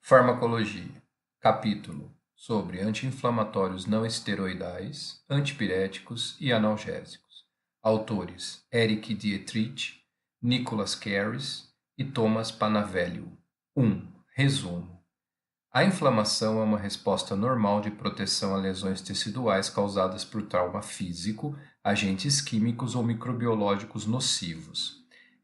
Farmacologia. Capítulo sobre anti-inflamatórios não esteroidais, antipiréticos e analgésicos. Autores: Eric Dietrich, Nicholas Carris e Thomas Panavello. 1. Resumo. A inflamação é uma resposta normal de proteção a lesões teciduais causadas por trauma físico, agentes químicos ou microbiológicos nocivos.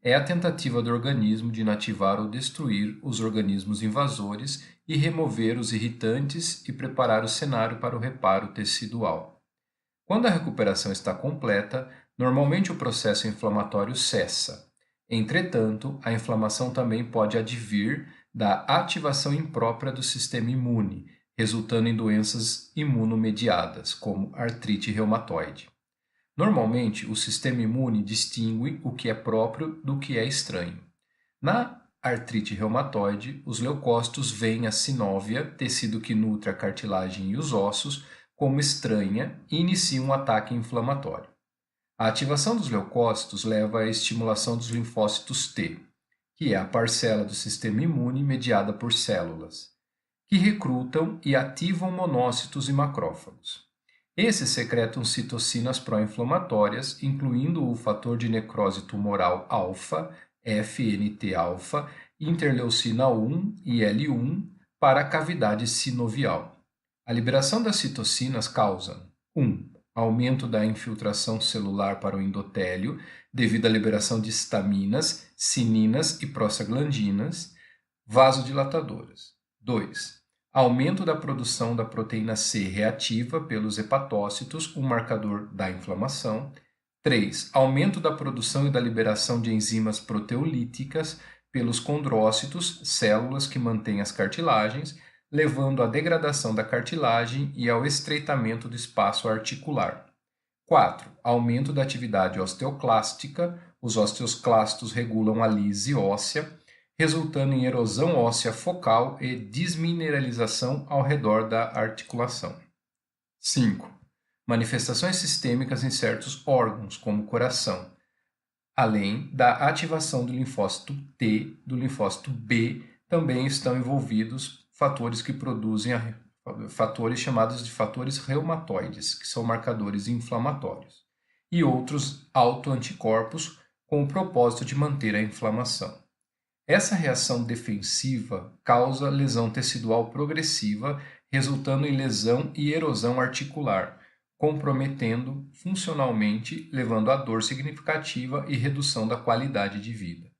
É a tentativa do organismo de inativar ou destruir os organismos invasores e remover os irritantes e preparar o cenário para o reparo tecidual. Quando a recuperação está completa, normalmente o processo inflamatório cessa. Entretanto, a inflamação também pode advir da ativação imprópria do sistema imune, resultando em doenças imunomediadas, como artrite reumatoide. Normalmente, o sistema imune distingue o que é próprio do que é estranho. Na artrite reumatoide, os leucócitos veem a sinóvia, tecido que nutre a cartilagem e os ossos, como estranha e iniciam um ataque inflamatório. A ativação dos leucócitos leva à estimulação dos linfócitos T, que é a parcela do sistema imune mediada por células, que recrutam e ativam monócitos e macrófagos. Esses secretam citocinas pró-inflamatórias, incluindo o fator de necrose tumoral alfa, FNT-alfa, interleucina 1 e L1 para a cavidade sinovial. A liberação das citocinas causa 1. Aumento da infiltração celular para o endotélio, devido à liberação de histaminas, sininas e prostaglandinas vasodilatadoras. 2. Aumento da produção da proteína C reativa pelos hepatócitos, um marcador da inflamação. 3. Aumento da produção e da liberação de enzimas proteolíticas pelos condrócitos, células que mantêm as cartilagens, levando à degradação da cartilagem e ao estreitamento do espaço articular. 4. Aumento da atividade osteoclástica, os osteoclastos regulam a lise óssea, resultando em erosão óssea focal e desmineralização ao redor da articulação. 5. Manifestações sistêmicas em certos órgãos, como o coração, além da ativação do linfócito T, do linfócito B, também estão envolvidos fatores que produzem fatores chamados de fatores reumatoides, que são marcadores inflamatórios, e outros autoanticorpos com o propósito de manter a inflamação. Essa reação defensiva causa lesão tecidual progressiva, resultando em lesão e erosão articular, comprometendo funcionalmente, levando a dor significativa e redução da qualidade de vida.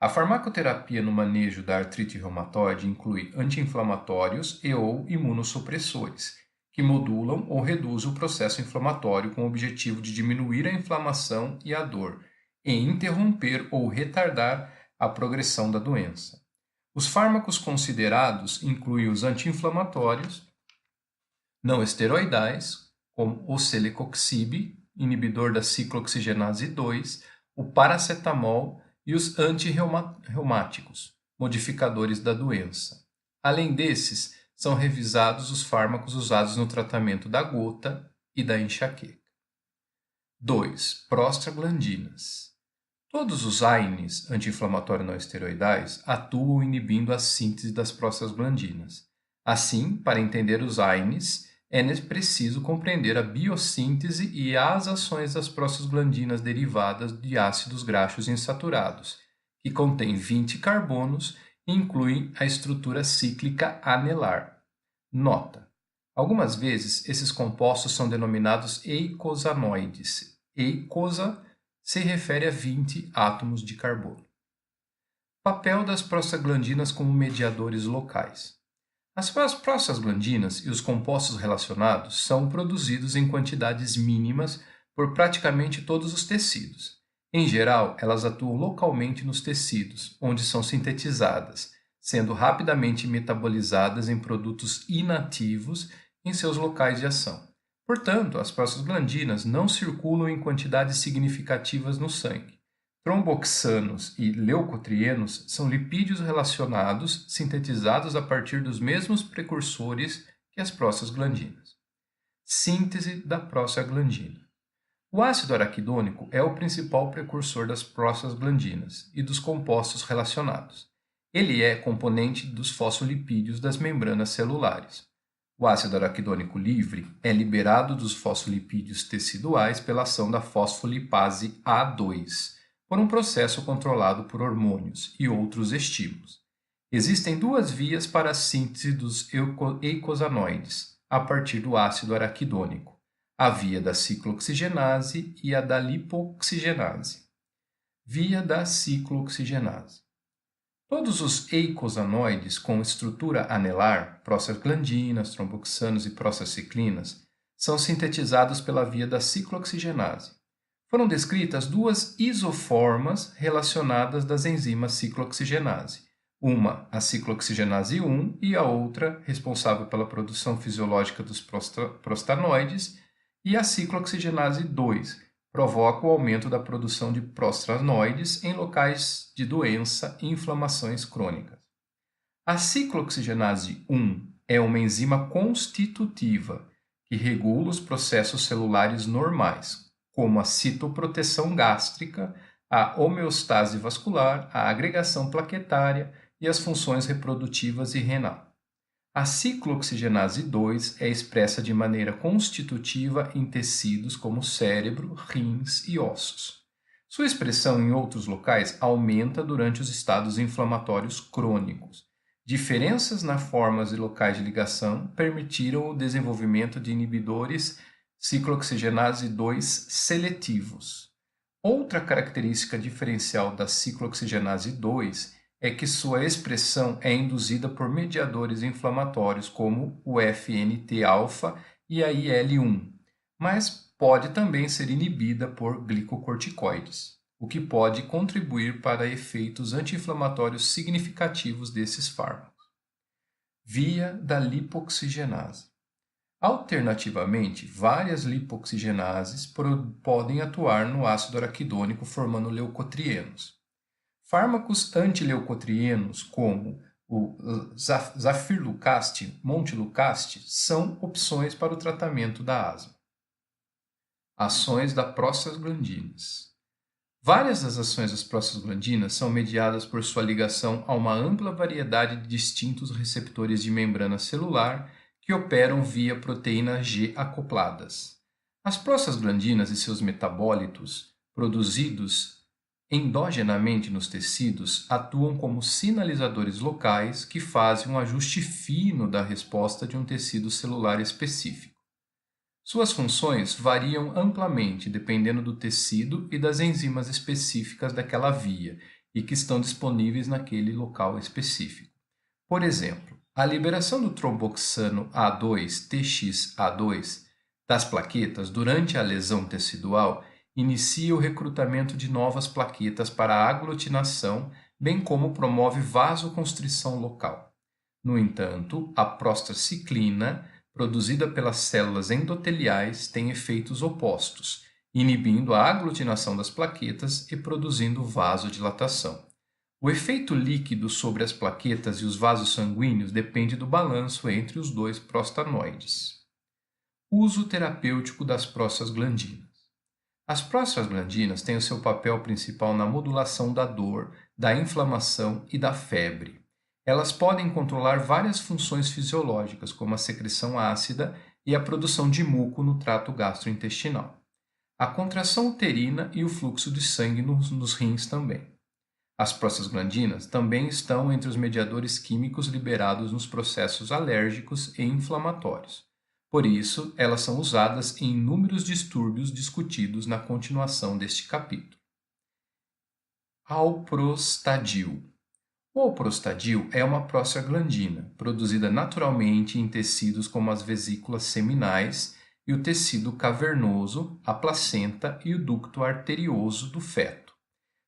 A farmacoterapia no manejo da artrite reumatoide inclui anti-inflamatórios e ou imunossupressores, que modulam ou reduzem o processo inflamatório com o objetivo de diminuir a inflamação e a dor, e interromper ou retardar a progressão da doença. Os fármacos considerados incluem os anti-inflamatórios não esteroidais, como o celecoxib, inibidor da ciclooxigenase 2, o paracetamol e os antirreumáticos, modificadores da doença. Além desses, são revisados os fármacos usados no tratamento da gota e da enxaqueca. 2. Prostaglandinas. Todos os AINEs anti-inflamatórios não esteroidais atuam inibindo a síntese das prostaglandinas. Assim, para entender os AINEs, é preciso compreender a biossíntese e as ações das prostaglandinas derivadas de ácidos graxos insaturados, que contêm 20 carbonos e incluem a estrutura cíclica anelar. Nota: algumas vezes esses compostos são denominados eicosanoides. Eicosa se refere a 20 átomos de carbono. Papel das prostaglandinas como mediadores locais. As prostaglandinas e os compostos relacionados são produzidos em quantidades mínimas por praticamente todos os tecidos. Em geral, elas atuam localmente nos tecidos, onde são sintetizadas, sendo rapidamente metabolizadas em produtos inativos em seus locais de ação. Portanto, as prostaglandinas não circulam em quantidades significativas no sangue. Tromboxanos e leucotrienos são lipídios relacionados sintetizados a partir dos mesmos precursores que as prostaglandinas. Síntese da prostaglandina. O ácido araquidônico é o principal precursor das prostaglandinas e dos compostos relacionados. Ele é componente dos fosfolipídios das membranas celulares. O ácido araquidônico livre é liberado dos fosfolipídios teciduais pela ação da fosfolipase A2, por um processo controlado por hormônios e outros estímulos. Existem duas vias para a síntese dos eicosanoides a partir do ácido araquidônico: a via da ciclooxigenase e a da lipoxigenase. Via da ciclooxigenase. Todos os eicosanoides com estrutura anelar, prostaglandinas, tromboxanos e prostaciclinas, são sintetizados pela via da ciclooxigenase. Foram descritas duas isoformas relacionadas das enzimas ciclooxigenase. Uma, a ciclooxigenase 1, e a outra, responsável pela produção fisiológica dos prostanoides, e a ciclooxigenase 2, provoca o aumento da produção de prostanoides em locais de doença e inflamações crônicas. A ciclooxigenase 1 é uma enzima constitutiva que regula os processos celulares normais, como a citoproteção gástrica, a homeostase vascular, a agregação plaquetária e as funções reprodutivas e renal. A ciclooxigenase 2 é expressa de maneira constitutiva em tecidos como cérebro, rins e ossos. Sua expressão em outros locais aumenta durante os estados inflamatórios crônicos. Diferenças nas formas e locais de ligação permitiram o desenvolvimento de inibidores ciclooxigenase 2 seletivos. Outra característica diferencial da ciclooxigenase 2 é que sua expressão é induzida por mediadores inflamatórios como o FNT-alfa e a IL-1, mas pode também ser inibida por glicocorticoides, o que pode contribuir para efeitos anti-inflamatórios significativos desses fármacos. Via da lipoxigenase. Alternativamente, várias lipoxigenases podem atuar no ácido araquidônico formando leucotrienos. Fármacos antileucotrienos como o zafirlucaste, montelukast, são opções para o tratamento da asma. Ações das prostaglandinas. Várias das ações das prostaglandinas são mediadas por sua ligação a uma ampla variedade de distintos receptores de membrana celular que operam via proteína G acopladas. As prostaglandinas e seus metabólitos, produzidos endogenamente nos tecidos, atuam como sinalizadores locais que fazem um ajuste fino da resposta de um tecido celular específico. Suas funções variam amplamente dependendo do tecido e das enzimas específicas daquela via e que estão disponíveis naquele local específico. Por exemplo, a liberação do tromboxano A2, TXA2, das plaquetas durante a lesão tecidual inicia o recrutamento de novas plaquetas para a aglutinação, bem como promove vasoconstrição local. No entanto, a prostaciclina, produzida pelas células endoteliais, tem efeitos opostos, inibindo a aglutinação das plaquetas e produzindo vasodilatação. O efeito líquido sobre as plaquetas e os vasos sanguíneos depende do balanço entre os dois prostanoides. Uso terapêutico das prostaglandinas. As prostaglandinas têm o seu papel principal na modulação da dor, da inflamação e da febre. Elas podem controlar várias funções fisiológicas, como a secreção ácida e a produção de muco no trato gastrointestinal, a contração uterina e o fluxo de sangue nos rins também. As prostaglandinas também estão entre os mediadores químicos liberados nos processos alérgicos e inflamatórios. Por isso, elas são usadas em inúmeros distúrbios discutidos na continuação deste capítulo. Alprostadil. O alprostadil é uma prostaglandina, produzida naturalmente em tecidos como as vesículas seminais e o tecido cavernoso, a placenta e o ducto arterioso do feto.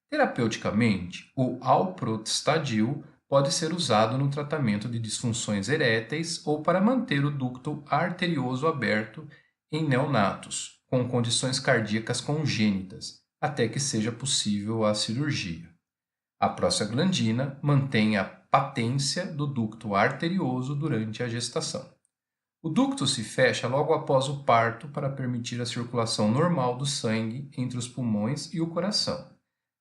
Terapeuticamente, o alprostadil pode ser usado no tratamento de disfunções eréteis ou para manter o ducto arterioso aberto em neonatos, com condições cardíacas congênitas, até que seja possível a cirurgia. A prostaglandina mantém a patência do ducto arterioso durante a gestação. O ducto se fecha logo após o parto para permitir a circulação normal do sangue entre os pulmões e o coração.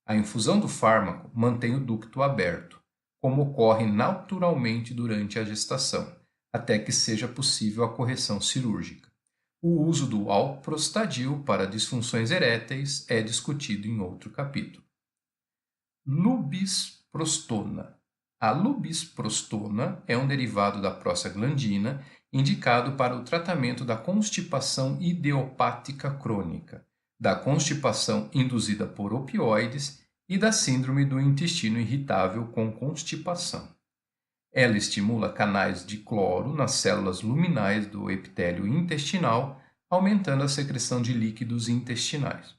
A infusão do fármaco mantém o ducto aberto. como ocorre naturalmente durante a gestação, até que seja possível a correção cirúrgica. O uso do alprostadil para disfunções eréteis é discutido em outro capítulo. Lubiprostona. A lubiprostona é um derivado da prostaglandina indicado para o tratamento da constipação idiopática crônica, da constipação induzida por opioides e da síndrome do intestino irritável com constipação. Ela estimula canais de cloro nas células luminais do epitélio intestinal, aumentando a secreção de líquidos intestinais.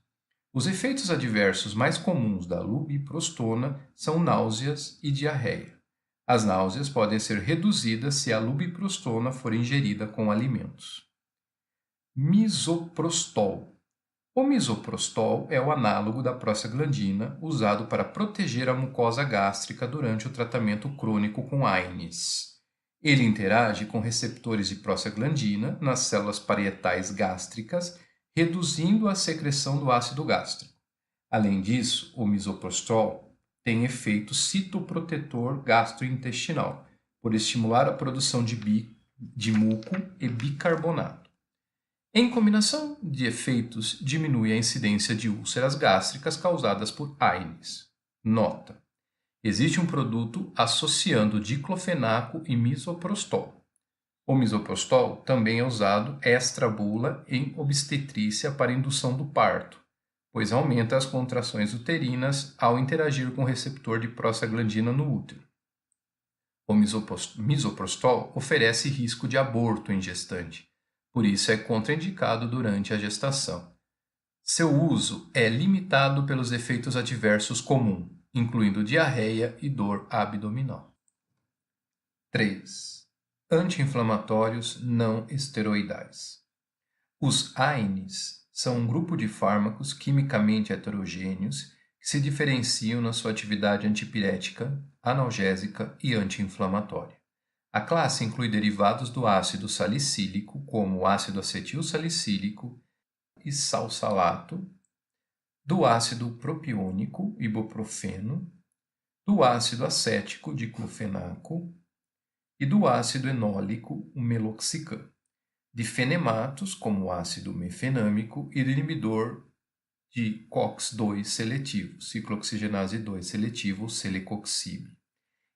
Os efeitos adversos mais comuns da lubiprostona são náuseas e diarreia. As náuseas podem ser reduzidas se a lubiprostona for ingerida com alimentos. Misoprostol. O misoprostol é o análogo da prostaglandina usado para proteger a mucosa gástrica durante o tratamento crônico com AINES. Ele interage com receptores de prostaglandina nas células parietais gástricas, reduzindo a secreção do ácido gástrico. Além disso, o misoprostol tem efeito citoprotetor gastrointestinal, por estimular a produção de muco e bicarbonato. Em combinação de efeitos, diminui a incidência de úlceras gástricas causadas por AINES. Nota: existe um produto associando diclofenaco e misoprostol. O misoprostol também é usado extra-bula em obstetrícia para indução do parto, pois aumenta as contrações uterinas ao interagir com o receptor de prostaglandina no útero. O misoprostol oferece risco de aborto em gestante, por isso é contraindicado durante a gestação. Seu uso é limitado pelos efeitos adversos comuns, incluindo diarreia e dor abdominal. 3. Anti-inflamatórios não esteroidais. Os AINES são um grupo de fármacos quimicamente heterogêneos que se diferenciam na sua atividade antipirética, analgésica e anti-inflamatória. A classe inclui derivados do ácido salicílico, como o ácido acetil salicílico e salsalato, do ácido propiônico, ibuprofeno, do ácido acético, diclofenaco, e do ácido enólico, o meloxicam, de fenematos, como o ácido mefenâmico, e do inibidor de COX-2 seletivo, ciclooxigenase 2 seletivo, celecoxib.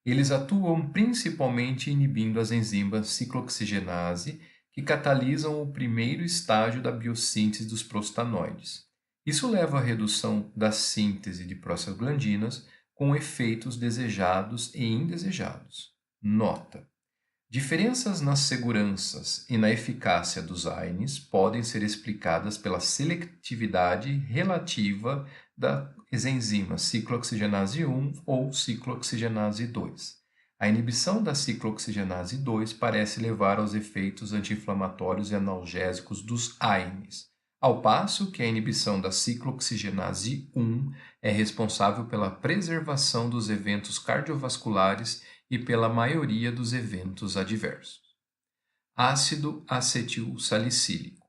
Eles atuam principalmente inibindo as enzimas ciclooxigenase, que catalisam o primeiro estágio da biossíntese dos prostanoides. Isso leva à redução da síntese de prostaglandinas, com efeitos desejados e indesejados. Nota: diferenças nas seguranças e na eficácia dos AINES podem ser explicadas pela seletividade relativa das enzimas ciclooxigenase 1 ou ciclooxigenase 2. A inibição da ciclooxigenase 2 parece levar aos efeitos anti-inflamatórios e analgésicos dos AINES, ao passo que a inibição da ciclooxigenase 1 é responsável pela preservação dos eventos cardiovasculares e pela maioria dos eventos adversos. Ácido acetil salicílico.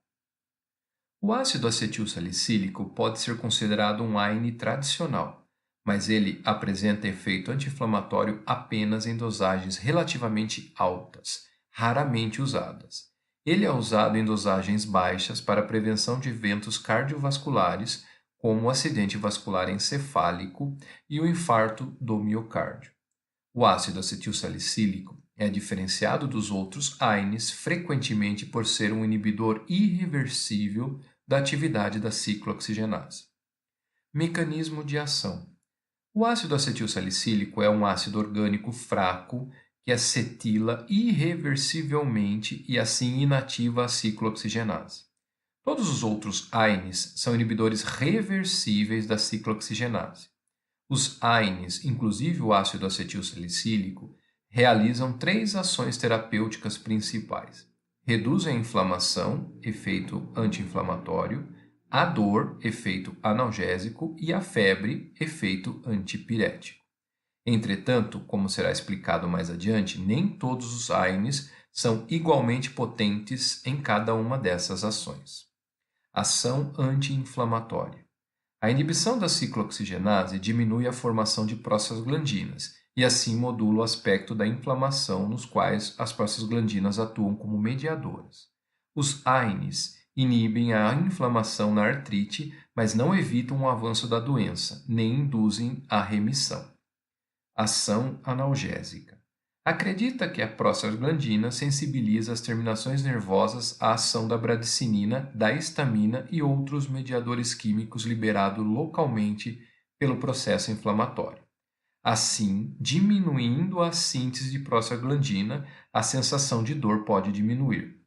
O ácido acetil salicílico pode ser considerado um AINE tradicional, mas ele apresenta efeito anti-inflamatório apenas em dosagens relativamente altas, raramente usadas. Ele é usado em dosagens baixas para prevenção de eventos cardiovasculares, como o acidente vascular encefálico e o infarto do miocárdio. O ácido acetil salicílico é diferenciado dos outros AINES frequentemente por ser um inibidor irreversível da atividade da ciclooxigenase. Mecanismo de ação. O ácido acetil salicílico é um ácido orgânico fraco que acetila irreversivelmente e assim inativa a ciclooxigenase. Todos os outros AINES são inibidores reversíveis da ciclooxigenase. Os AINES, inclusive o ácido acetil salicílico, realizam 3 ações terapêuticas principais: reduzem a inflamação, efeito anti-inflamatório, a dor, efeito analgésico, e a febre, efeito antipirético. Entretanto, como será explicado mais adiante, nem todos os AINES são igualmente potentes em cada uma dessas ações. Ação anti-inflamatória. A inibição da ciclooxigenase diminui a formação de prostaglandinas e assim modula o aspecto da inflamação nos quais as prostaglandinas atuam como mediadoras. Os AINES inibem a inflamação na artrite, mas não evitam o avanço da doença, nem induzem a remissão. Ação analgésica. Acredita que a prostaglandina sensibiliza as terminações nervosas à ação da bradicinina, da histamina e outros mediadores químicos liberados localmente pelo processo inflamatório. Assim, diminuindo a síntese de prostaglandina, a sensação de dor pode diminuir.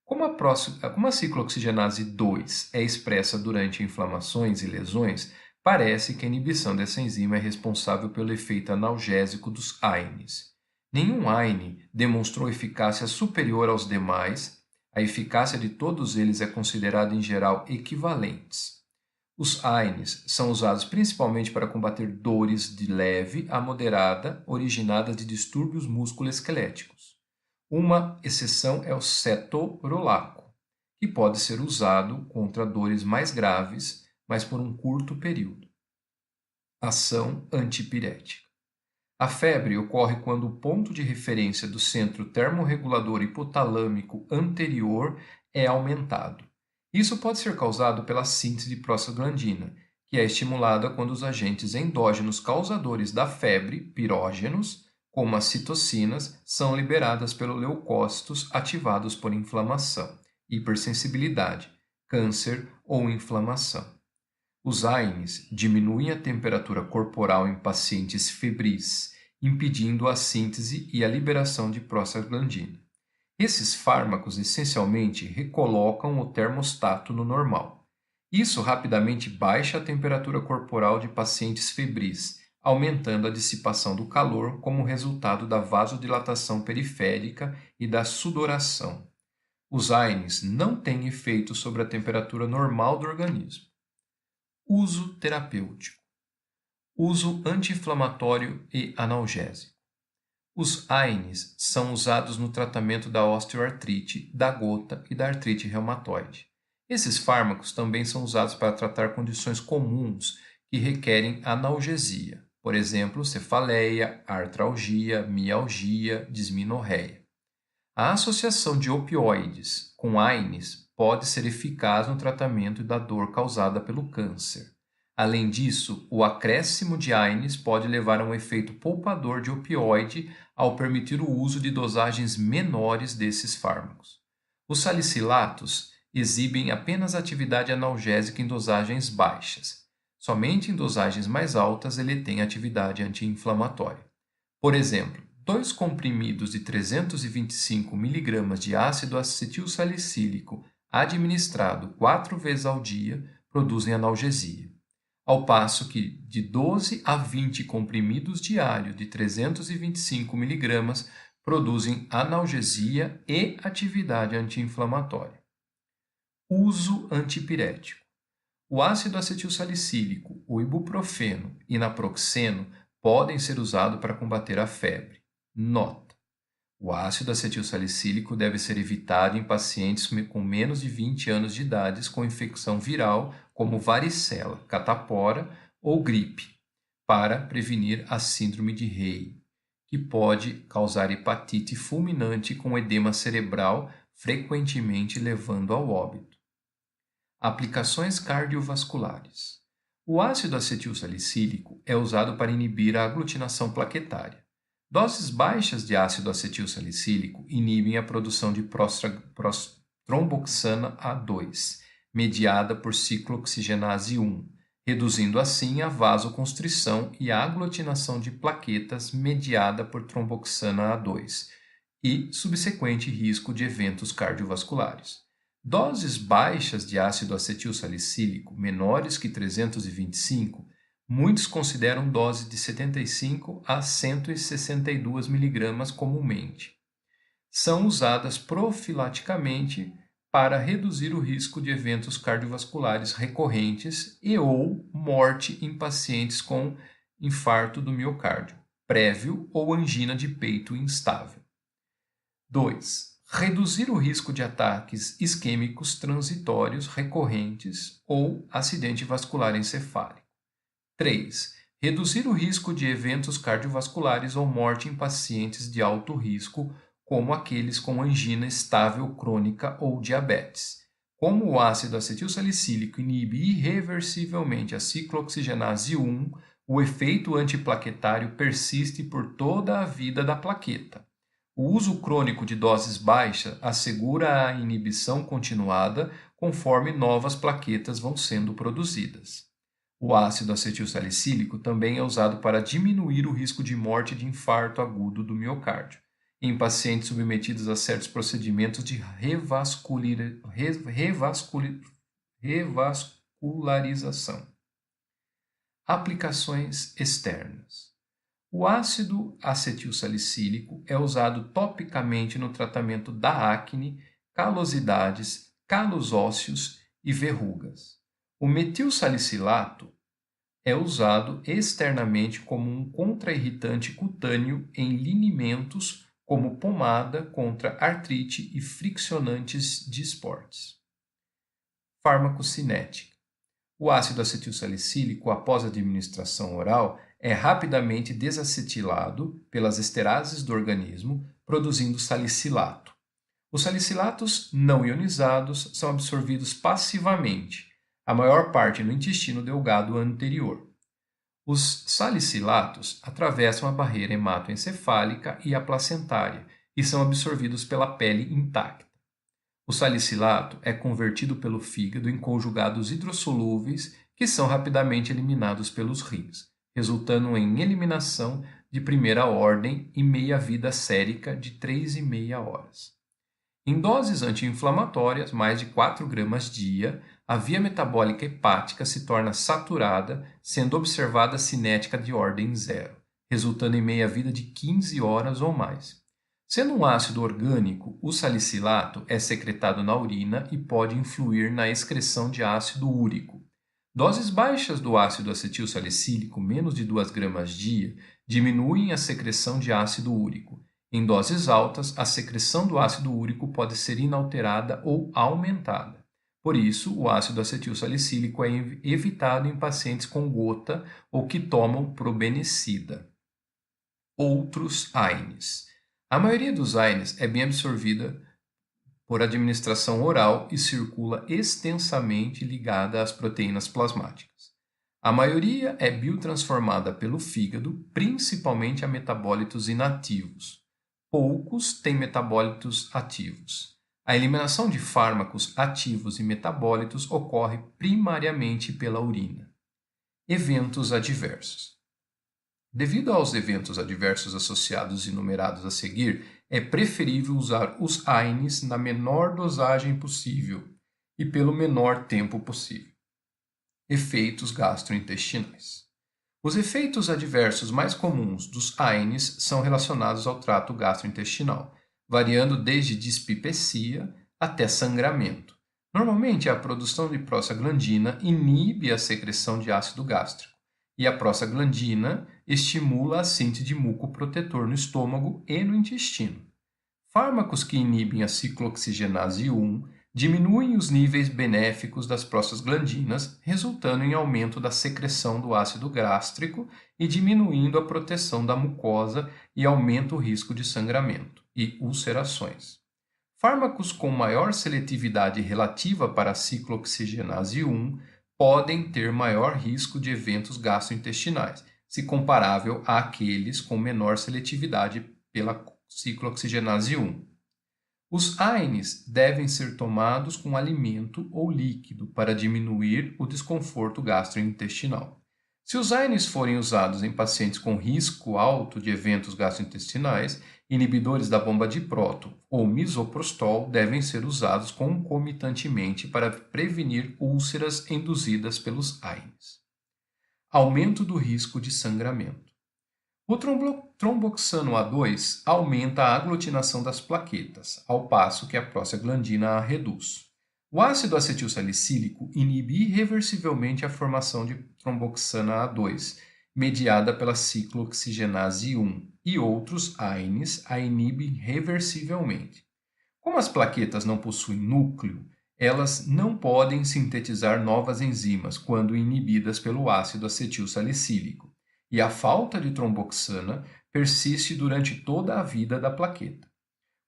Como a ciclooxigenase 2 é expressa durante inflamações e lesões, parece que a inibição dessa enzima é responsável pelo efeito analgésico dos AINES. Nenhum AINE demonstrou eficácia superior aos demais, a eficácia de todos eles é considerada em geral equivalentes. Os AINES são usados principalmente para combater dores de leve a moderada originadas de distúrbios musculoesqueléticos. Uma exceção é o cetorolaco, que pode ser usado contra dores mais graves, mas por um curto período. Ação antipirética. A febre ocorre quando o ponto de referência do centro termorregulador hipotalâmico anterior é aumentado. Isso pode ser causado pela síntese de prostaglandina, que é estimulada quando os agentes endógenos causadores da febre, pirógenos, como as citocinas, são liberadas pelos leucócitos ativados por inflamação, hipersensibilidade, câncer ou inflamação. Os AINES diminuem a temperatura corporal em pacientes febris, impedindo a síntese e a liberação de prostaglandina. Esses fármacos essencialmente recolocam o termostato no normal. Isso rapidamente baixa a temperatura corporal de pacientes febris, aumentando a dissipação do calor como resultado da vasodilatação periférica e da sudoração. Os AINES não têm efeito sobre a temperatura normal do organismo. Uso terapêutico. Uso anti-inflamatório e analgésico. Os AINES são usados no tratamento da osteoartrite, da gota e da artrite reumatoide. Esses fármacos também são usados para tratar condições comuns que requerem analgesia, por exemplo, cefaleia, artralgia, mialgia, dismenorreia. A associação de opioides com AINES pode ser eficaz no tratamento da dor causada pelo câncer. Além disso, o acréscimo de AINES pode levar a um efeito poupador de opioide ao permitir o uso de dosagens menores desses fármacos. Os salicilatos exibem apenas atividade analgésica em dosagens baixas. Somente em dosagens mais altas ele tem atividade anti-inflamatória. Por exemplo, 2 comprimidos de 325 mg de ácido acetilsalicílico administrado 4 vezes ao dia produzem analgesia, ao passo que de 12 a 20 comprimidos diários de 325 mg produzem analgesia e atividade anti-inflamatória. Uso antipirético. O ácido acetilsalicílico, o ibuprofeno e naproxeno podem ser usados para combater a febre. Nota: o ácido acetilsalicílico deve ser evitado em pacientes com menos de 20 anos de idade com infecção viral como varicela, catapora ou gripe, para prevenir a síndrome de Rey, que pode causar hepatite fulminante com edema cerebral, frequentemente levando ao óbito. Aplicações cardiovasculares. O ácido acetilsalicílico é usado para inibir a aglutinação plaquetária. Doses baixas de ácido acetilsalicílico inibem a produção de tromboxana A2, mediada por ciclooxigenase 1, reduzindo assim a vasoconstrição e a aglutinação de plaquetas mediada por tromboxana A2 e subsequente risco de eventos cardiovasculares. Doses baixas de ácido acetilsalicílico, menores que 325, muitos consideram dose de 75 a 162 mg comumente. São usadas profilaticamente para reduzir o risco de eventos cardiovasculares recorrentes e ou morte em pacientes com infarto do miocárdio, prévio ou angina de peito instável. 2. Reduzir o risco de ataques isquêmicos transitórios recorrentes ou acidente vascular encefálico. 3. reduzir o risco de eventos cardiovasculares ou morte em pacientes de alto risco, como aqueles com angina estável crônica ou diabetes. Como o ácido acetilsalicílico inibe irreversivelmente a ciclooxigenase 1, o efeito antiplaquetário persiste por toda a vida da plaqueta. O uso crônico de doses baixas assegura a inibição continuada conforme novas plaquetas vão sendo produzidas. O ácido acetilsalicílico também é usado para diminuir o risco de morte de infarto agudo do miocárdio em pacientes submetidos a certos procedimentos de revascularização. Aplicações externas. O ácido acetilsalicílico é usado topicamente no tratamento da acne, calosidades, calos ósseos e verrugas. O metilsalicilato é usado externamente como um contrairritante cutâneo em linimentos, como pomada contra artrite e friccionantes de esportes. Farmacocinética. O ácido acetilsalicílico, após a administração oral, é rapidamente desacetilado pelas esterases do organismo, produzindo salicilato. Os salicilatos não ionizados são absorvidos passivamente, a maior parte no intestino delgado anterior. Os salicilatos atravessam a barreira hematoencefálica e a placentária e são absorvidos pela pele intacta. O salicilato é convertido pelo fígado em conjugados hidrossolúveis que são rapidamente eliminados pelos rins, resultando em eliminação de primeira ordem e meia-vida sérica de 3,5 horas. Em doses anti-inflamatórias, mais de 4 gramas dia, a via metabólica hepática se torna saturada, sendo observada cinética de ordem 0, resultando em meia-vida de 15 horas ou mais. Sendo um ácido orgânico, o salicilato é secretado na urina e pode influir na excreção de ácido úrico. Doses baixas do ácido acetilsalicílico, menos de 2 gramas dia, diminuem a secreção de ácido úrico. Em doses altas, a secreção do ácido úrico pode ser inalterada ou aumentada. Por isso, o ácido acetilsalicílico é evitado em pacientes com gota ou que tomam probenecida. Outros AINES. A maioria dos AINES é bem absorvida por administração oral e circula extensamente ligada às proteínas plasmáticas. A maioria é biotransformada pelo fígado, principalmente a metabólitos inativos. Poucos têm metabólitos ativos. A eliminação de fármacos ativos e metabólitos ocorre primariamente pela urina. Eventos adversos. Devido aos eventos adversos associados e numerados a seguir, é preferível usar os AINES na menor dosagem possível e pelo menor tempo possível. Efeitos gastrointestinais. Os efeitos adversos mais comuns dos AINES são relacionados ao trato gastrointestinal, variando desde dispepsia até sangramento. Normalmente, a produção de prostaglandina inibe a secreção de ácido gástrico, e a prostaglandina estimula a síntese de muco protetor no estômago e no intestino. Fármacos que inibem a ciclooxigenase 1 diminuem os níveis benéficos das prostaglandinas, resultando em aumento da secreção do ácido gástrico e diminuindo a proteção da mucosa e aumenta o risco de sangramento e ulcerações. Fármacos com maior seletividade relativa para a ciclooxigenase 1 podem ter maior risco de eventos gastrointestinais, se comparável àqueles com menor seletividade pela ciclooxigenase 1. Os AINES devem ser tomados com alimento ou líquido para diminuir o desconforto gastrointestinal. Se os AINES forem usados em pacientes com risco alto de eventos gastrointestinais, inibidores da bomba de próton ou misoprostol devem ser usados concomitantemente para prevenir úlceras induzidas pelos AINES. Aumento do risco de sangramento. O tromboxano A2 aumenta a aglutinação das plaquetas, ao passo que a prostaglandina a reduz. O ácido acetilsalicílico inibe irreversivelmente a formação de tromboxana A2, mediada pela ciclooxigenase 1, e outros AINES a inibem reversivelmente. Como as plaquetas não possuem núcleo, elas não podem sintetizar novas enzimas quando inibidas pelo ácido acetilsalicílico. e a falta de tromboxana persiste durante toda a vida da plaqueta.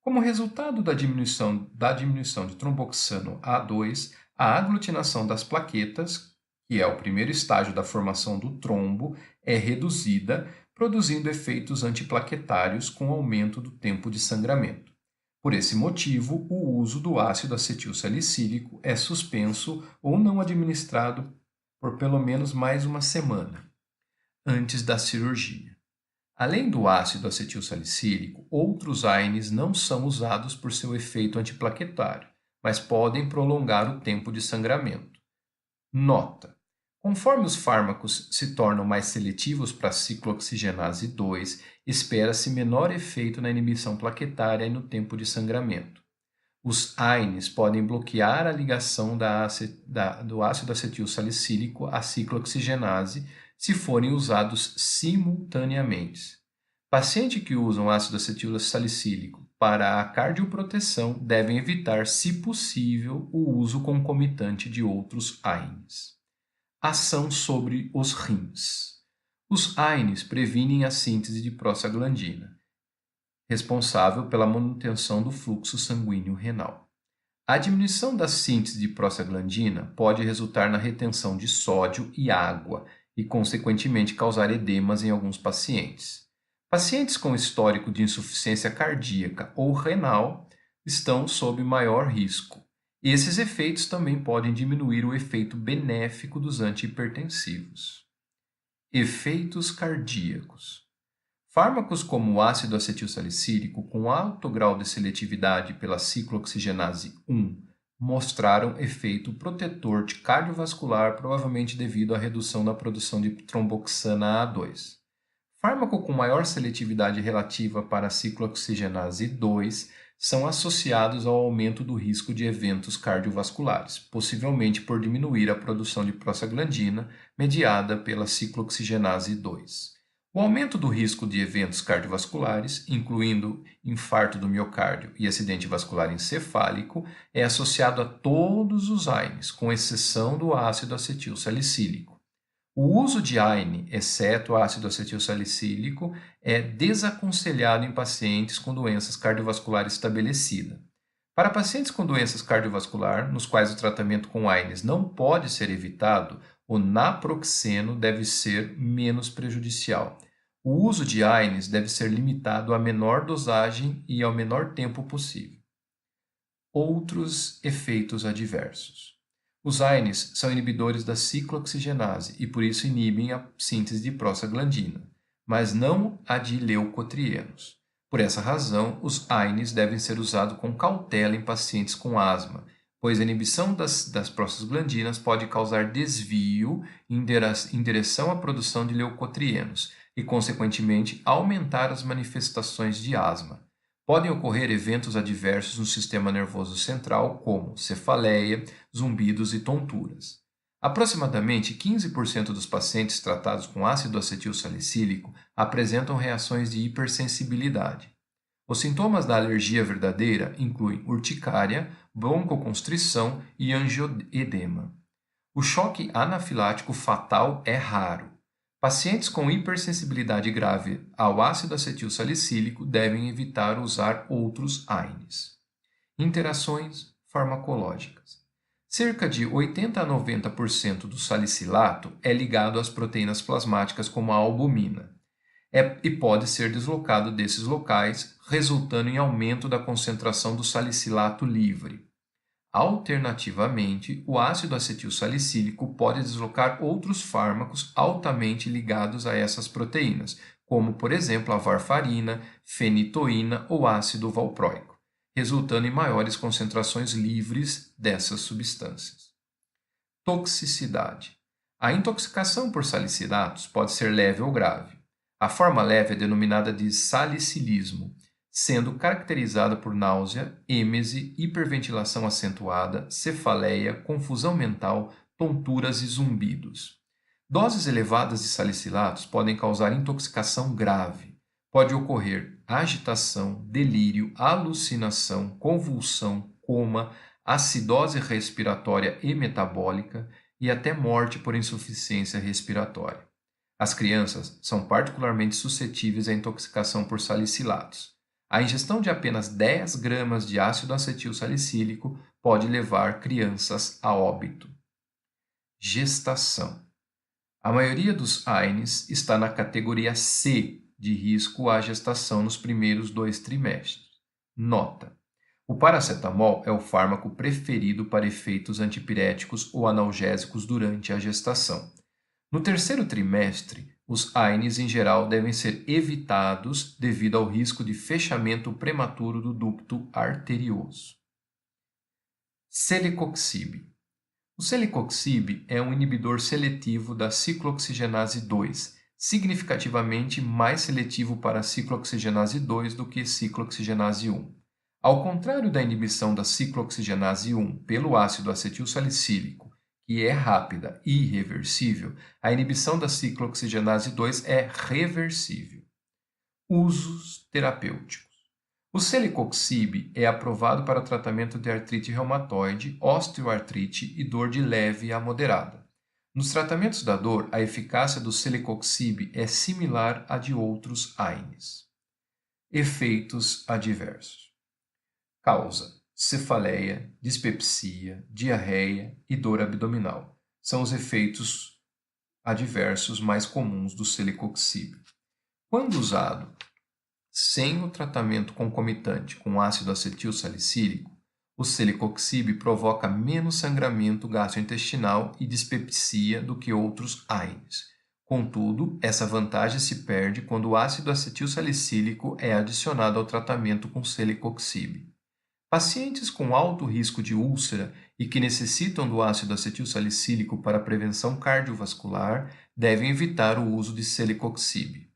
Como resultado da diminuição de tromboxano A2, a aglutinação das plaquetas, que é o primeiro estágio da formação do trombo, é reduzida, produzindo efeitos antiplaquetários com aumento do tempo de sangramento. Por esse motivo, o uso do ácido acetilsalicílico é suspenso ou não administrado por pelo menos mais uma semana antes da cirurgia. Além do ácido acetilsalicílico, outros AINES não são usados por seu efeito antiplaquetário, mas podem prolongar o tempo de sangramento. Nota: conforme os fármacos se tornam mais seletivos para a ciclooxigenase 2, espera-se menor efeito na inibição plaquetária e no tempo de sangramento. Os AINES podem bloquear a ligação do ácido acetilsalicílico à ciclooxigenase se forem usados simultaneamente. Pacientes que usam ácido acetilsalicílico para a cardioproteção devem evitar, se possível, o uso concomitante de outros AINES. Ação sobre os rins. Os AINES previnem a síntese de prostaglandina, responsável pela manutenção do fluxo sanguíneo renal. A diminuição da síntese de prostaglandina pode resultar na retenção de sódio e água e, consequentemente, causar edemas em alguns pacientes. Pacientes com histórico de insuficiência cardíaca ou renal estão sob maior risco. Esses efeitos também podem diminuir o efeito benéfico dos antihipertensivos. Efeitos cardíacos. Fármacos como o ácido acetilsalicílico com alto grau de seletividade pela ciclooxigenase 1 mostraram efeito protetor de cardiovascular, provavelmente devido à redução da produção de tromboxana A2. Fármacos com maior seletividade relativa para a ciclooxigenase 2 são associados ao aumento do risco de eventos cardiovasculares, possivelmente por diminuir a produção de prostaglandina mediada pela ciclooxigenase 2. O aumento do risco de eventos cardiovasculares, incluindo infarto do miocárdio e acidente vascular encefálico, é associado a todos os AINES, com exceção do ácido acetilsalicílico. O uso de AINE, exceto ácido acetilsalicílico, é desaconselhado em pacientes com doenças cardiovasculares estabelecidas. Para pacientes com doenças cardiovasculares, nos quais o tratamento com AINES não pode ser evitado, o naproxeno deve ser menos prejudicial. O uso de AINES deve ser limitado à menor dosagem e ao menor tempo possível. Outros efeitos adversos. Os AINES são inibidores da ciclooxigenase e por isso inibem a síntese de prostaglandina, mas não a de leucotrienos. Por essa razão, os AINES devem ser usados com cautela em pacientes com asma, pois a inibição das prostaglandinas pode causar desvio em direção à produção de leucotrienos e, consequentemente, aumentar as manifestações de asma. Podem ocorrer eventos adversos no sistema nervoso central, como cefaleia, zumbidos e tonturas. Aproximadamente 15% dos pacientes tratados com ácido acetilsalicílico apresentam reações de hipersensibilidade. Os sintomas da alergia verdadeira incluem urticária, broncoconstrição e angioedema. O choque anafilático fatal é raro. Pacientes com hipersensibilidade grave ao ácido acetilsalicílico devem evitar usar outros AINES. Interações farmacológicas. Cerca de 80 a 90% do salicilato é ligado às proteínas plasmáticas como a albumina e pode ser deslocado desses locais, resultando em aumento da concentração do salicilato livre. Alternativamente, o ácido acetilsalicílico pode deslocar outros fármacos altamente ligados a essas proteínas, como, por exemplo, a varfarina, fenitoína ou ácido valproico, resultando em maiores concentrações livres dessas substâncias. Toxicidade. A intoxicação por salicilatos pode ser leve ou grave. A forma leve é denominada de salicilismo, sendo caracterizada por náusea, êmese, hiperventilação acentuada, cefaleia, confusão mental, tonturas e zumbidos. Doses elevadas de salicilatos podem causar intoxicação grave. Pode ocorrer agitação, delírio, alucinação, convulsão, coma, acidose respiratória e metabólica e até morte por insuficiência respiratória. As crianças são particularmente suscetíveis à intoxicação por salicilatos. A ingestão de apenas 10 gramas de ácido acetil salicílico pode levar crianças a óbito. Gestação. A maioria dos AINES está na categoria C de risco à gestação nos primeiros 2 trimestres. Nota: o paracetamol é o fármaco preferido para efeitos antipiréticos ou analgésicos durante a gestação. No terceiro trimestre, os AINES em geral devem ser evitados devido ao risco de fechamento prematuro do ducto arterioso. Celecoxib. O celecoxib é um inibidor seletivo da ciclooxigenase 2, significativamente mais seletivo para a ciclooxigenase 2 do que ciclooxigenase 1. Ao contrário da inibição da ciclooxigenase 1 pelo ácido acetilsalicílico, que é rápida e irreversível, a inibição da ciclooxigenase 2 é reversível. Usos terapêuticos. O celecoxib é aprovado para o tratamento de artrite reumatoide, osteoartrite e dor de leve a moderada. Nos tratamentos da dor, a eficácia do celecoxib é similar à de outros AINES. Efeitos adversos. Causa: cefaleia, dispepsia, diarreia e dor abdominal. São os efeitos adversos mais comuns do celecoxib. Quando usado sem o tratamento concomitante com ácido acetilsalicílico, o celecoxib provoca menos sangramento gastrointestinal e dispepsia do que outros AINES. Contudo, essa vantagem se perde quando o ácido acetilsalicílico é adicionado ao tratamento com celecoxib. Pacientes com alto risco de úlcera e que necessitam do ácido acetilsalicílico para prevenção cardiovascular devem evitar o uso de celecoxib.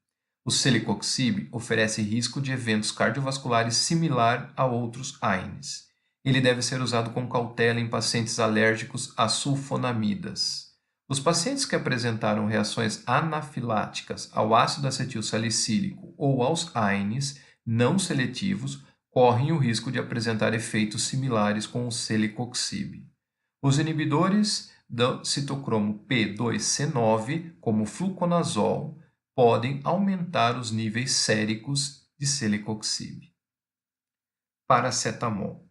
O celecoxib oferece risco de eventos cardiovasculares similar a outros AINES. Ele deve ser usado com cautela em pacientes alérgicos a sulfonamidas. Os pacientes que apresentaram reações anafiláticas ao ácido acetilsalicílico ou aos AINES não seletivos correm o risco de apresentar efeitos similares com o celecoxib. Os inibidores do citocromo P2C9, como fluconazol, podem aumentar os níveis séricos de celecoxib. Paracetamol.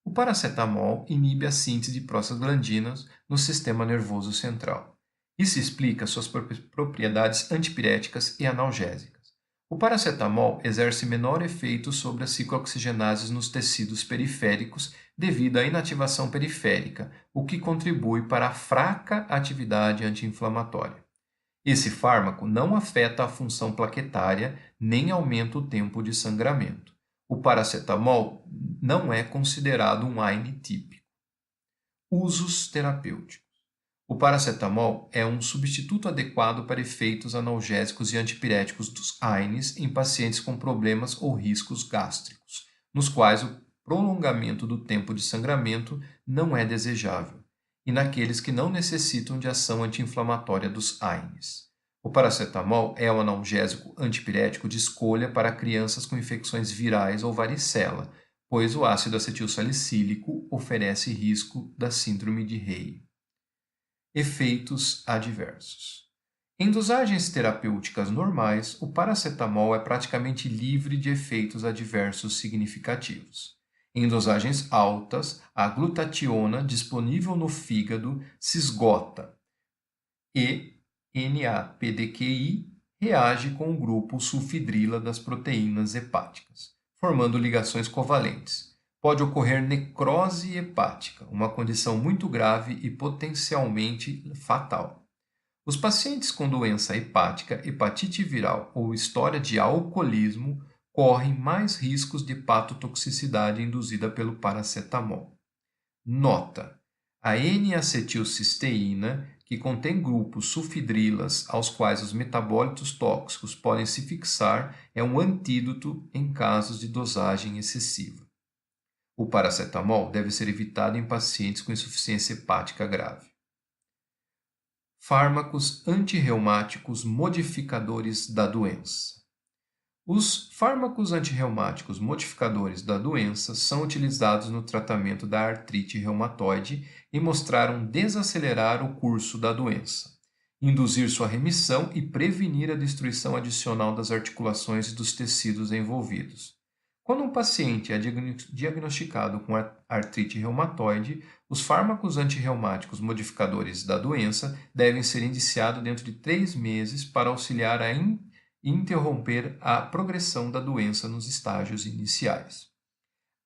O paracetamol inibe a síntese de prostaglandinas no sistema nervoso central. Isso explica suas propriedades antipiréticas e analgésicas. O paracetamol exerce menor efeito sobre as ciclooxigenases nos tecidos periféricos devido à inativação periférica, o que contribui para a fraca atividade anti-inflamatória. Esse fármaco não afeta a função plaquetária nem aumenta o tempo de sangramento. O paracetamol não é considerado um AINE típico. Usos terapêuticos. O paracetamol é um substituto adequado para efeitos analgésicos e antipiréticos dos AINES em pacientes com problemas ou riscos gástricos, nos quais o prolongamento do tempo de sangramento não é desejável, e naqueles que não necessitam de ação anti-inflamatória dos AINES. O paracetamol é um analgésico antipirético de escolha para crianças com infecções virais ou varicela, pois o ácido acetilsalicílico oferece risco da síndrome de Rey. Efeitos adversos. Em dosagens terapêuticas normais, o paracetamol é praticamente livre de efeitos adversos significativos. Em dosagens altas, a glutationa disponível no fígado se esgota e NAPDQI reage com o grupo sulfidrila das proteínas hepáticas, formando ligações covalentes. Pode ocorrer necrose hepática, uma condição muito grave e potencialmente fatal. Os pacientes com doença hepática, hepatite viral ou história de alcoolismo correm mais riscos de hepatotoxicidade induzida pelo paracetamol. Nota: a N-acetilcisteína, que contém grupos sulfidrilas aos quais os metabólitos tóxicos podem se fixar, é um antídoto em casos de dosagem excessiva. O paracetamol deve ser evitado em pacientes com insuficiência hepática grave. Fármacos antirreumáticos modificadores da doença. Os fármacos antirreumáticos modificadores da doença são utilizados no tratamento da artrite reumatoide e mostraram desacelerar o curso da doença. induzir sua remissão e prevenir a destruição adicional das articulações e dos tecidos envolvidos. Quando um paciente é diagnosticado com artrite reumatoide, os fármacos antirreumáticos modificadores da doença devem ser iniciados dentro de 3 meses para auxiliar a interromper a progressão da doença nos estágios iniciais.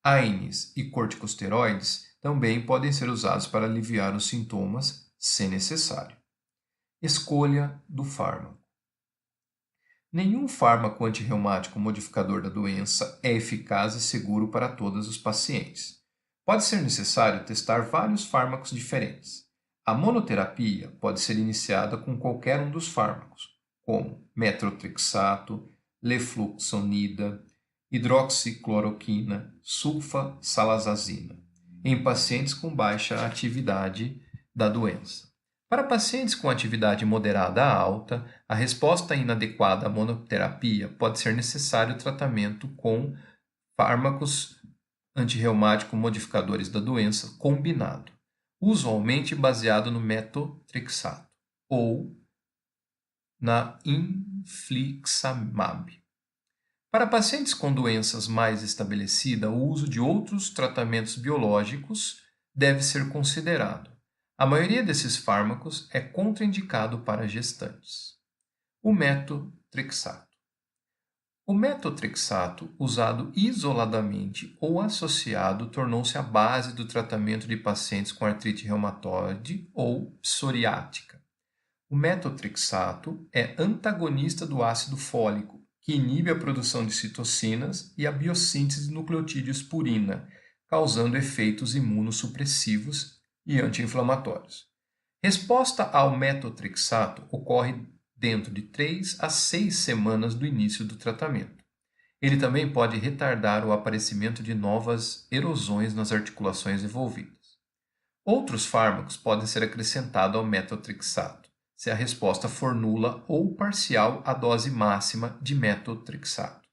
AINES e corticosteroides também podem ser usados para aliviar os sintomas, se necessário. Escolha do fármaco. Nenhum fármaco antirreumático modificador da doença é eficaz e seguro para todos os pacientes. Pode ser necessário testar vários fármacos diferentes. A monoterapia pode ser iniciada com qualquer um dos fármacos, como metotrexato, lefluxonida, hidroxicloroquina, sulfasalazina, em pacientes com baixa atividade da doença. Para pacientes com atividade moderada a alta, a resposta inadequada à monoterapia pode ser necessário tratamento com fármacos antirreumáticos modificadores da doença combinado, usualmente baseado no metotrexato ou na infliximab. Para pacientes com doenças mais estabelecidas, o uso de outros tratamentos biológicos deve ser considerado. A maioria desses fármacos é contraindicado para gestantes. O metotrexato. O metotrexato, usado isoladamente ou associado, tornou-se a base do tratamento de pacientes com artrite reumatoide ou psoriática. O metotrexato é antagonista do ácido fólico, que inibe a produção de citocinas e a biossíntese de nucleotídeos purina, causando efeitos imunossupressivos e anti-inflamatórios. Resposta ao metotrexato ocorre dentro de 3 a 6 semanas do início do tratamento. Ele também pode retardar o aparecimento de novas erosões nas articulações envolvidas. Outros fármacos podem ser acrescentados ao metotrexato, se a resposta for nula ou parcial à dose máxima de metotrexato.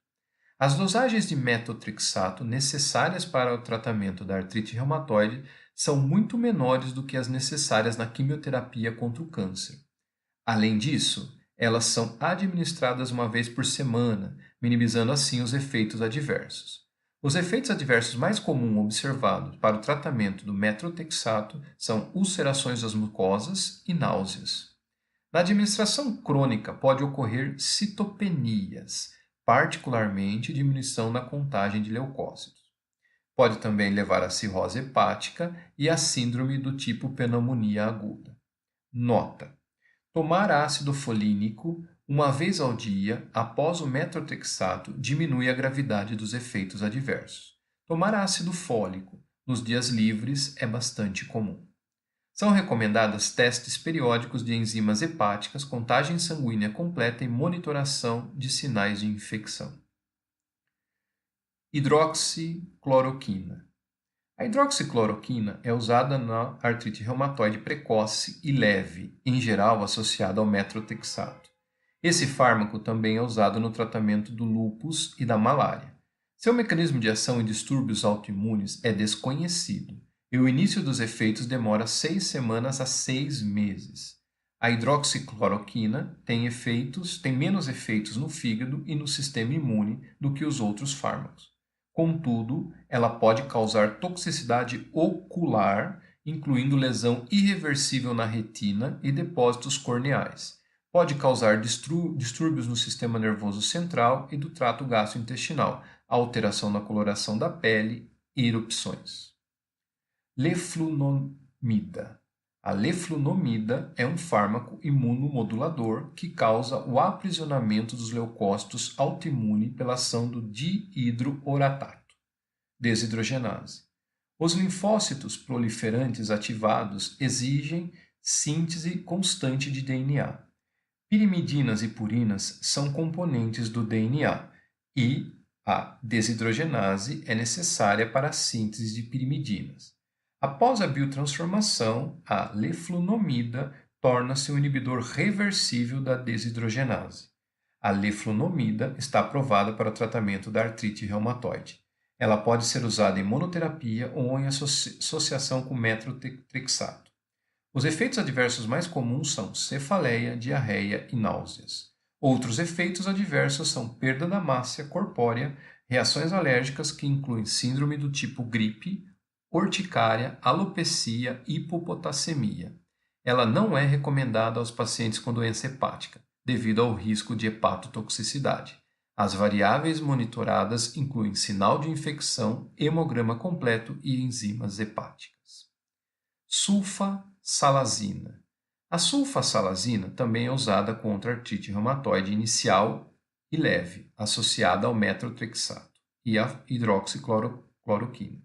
As dosagens de metotrexato necessárias para o tratamento da artrite reumatoide são muito menores do que as necessárias na quimioterapia contra o câncer. Além disso, elas são administradas uma vez por semana, minimizando assim os efeitos adversos. Os efeitos adversos mais comuns observados para o tratamento do metotrexato são ulcerações das mucosas e náuseas. Na administração crônica pode ocorrer citopenias, particularmente diminuição na contagem de leucócitos. Pode também levar à cirrose hepática e à síndrome do tipo pneumonia aguda. Nota: tomar ácido folínico uma vez ao dia após o metotrexato diminui a gravidade dos efeitos adversos. Tomar ácido fólico nos dias livres é bastante comum. São recomendados testes periódicos de enzimas hepáticas, contagem sanguínea completa e monitoração de sinais de infecção. Hidroxicloroquina. A hidroxicloroquina é usada na artrite reumatoide precoce e leve, em geral associada ao metotrexato. Esse fármaco também é usado no tratamento do lúpus e da malária. Seu mecanismo de ação em distúrbios autoimunes é desconhecido e o início dos efeitos demora 6 semanas a 6 meses. A hidroxicloroquina tem menos efeitos no fígado e no sistema imune do que os outros fármacos. Contudo, ela pode causar toxicidade ocular, incluindo lesão irreversível na retina e depósitos corneais. Pode causar distúrbios no sistema nervoso central e do trato gastrointestinal, alteração na coloração da pele e erupções. Leflunomida. A leflunomida é um fármaco imunomodulador que causa o aprisionamento dos leucócitos autoimune pela ação do dihidrooratato, desidrogenase. Os linfócitos proliferantes ativados exigem síntese constante de DNA. Pirimidinas e purinas são componentes do DNA e a desidrogenase é necessária para a síntese de pirimidinas. Após a biotransformação, a leflunomida torna-se um inibidor reversível da desidrogenase. A leflunomida está aprovada para o tratamento da artrite reumatoide. Ela pode ser usada em monoterapia ou em associação com metotrexato. Os efeitos adversos mais comuns são cefaleia, diarreia e náuseas. Outros efeitos adversos são perda da massa corpórea, reações alérgicas que incluem síndrome do tipo gripe, urticária, alopecia e hipopotassemia. Ela não é recomendada aos pacientes com doença hepática, devido ao risco de hepatotoxicidade. As variáveis monitoradas incluem sinal de infecção, hemograma completo e enzimas hepáticas. Sulfasalazina. A sulfasalazina também é usada contra artrite reumatoide inicial e leve, associada ao metrotrexato e à hidroxicloroquina.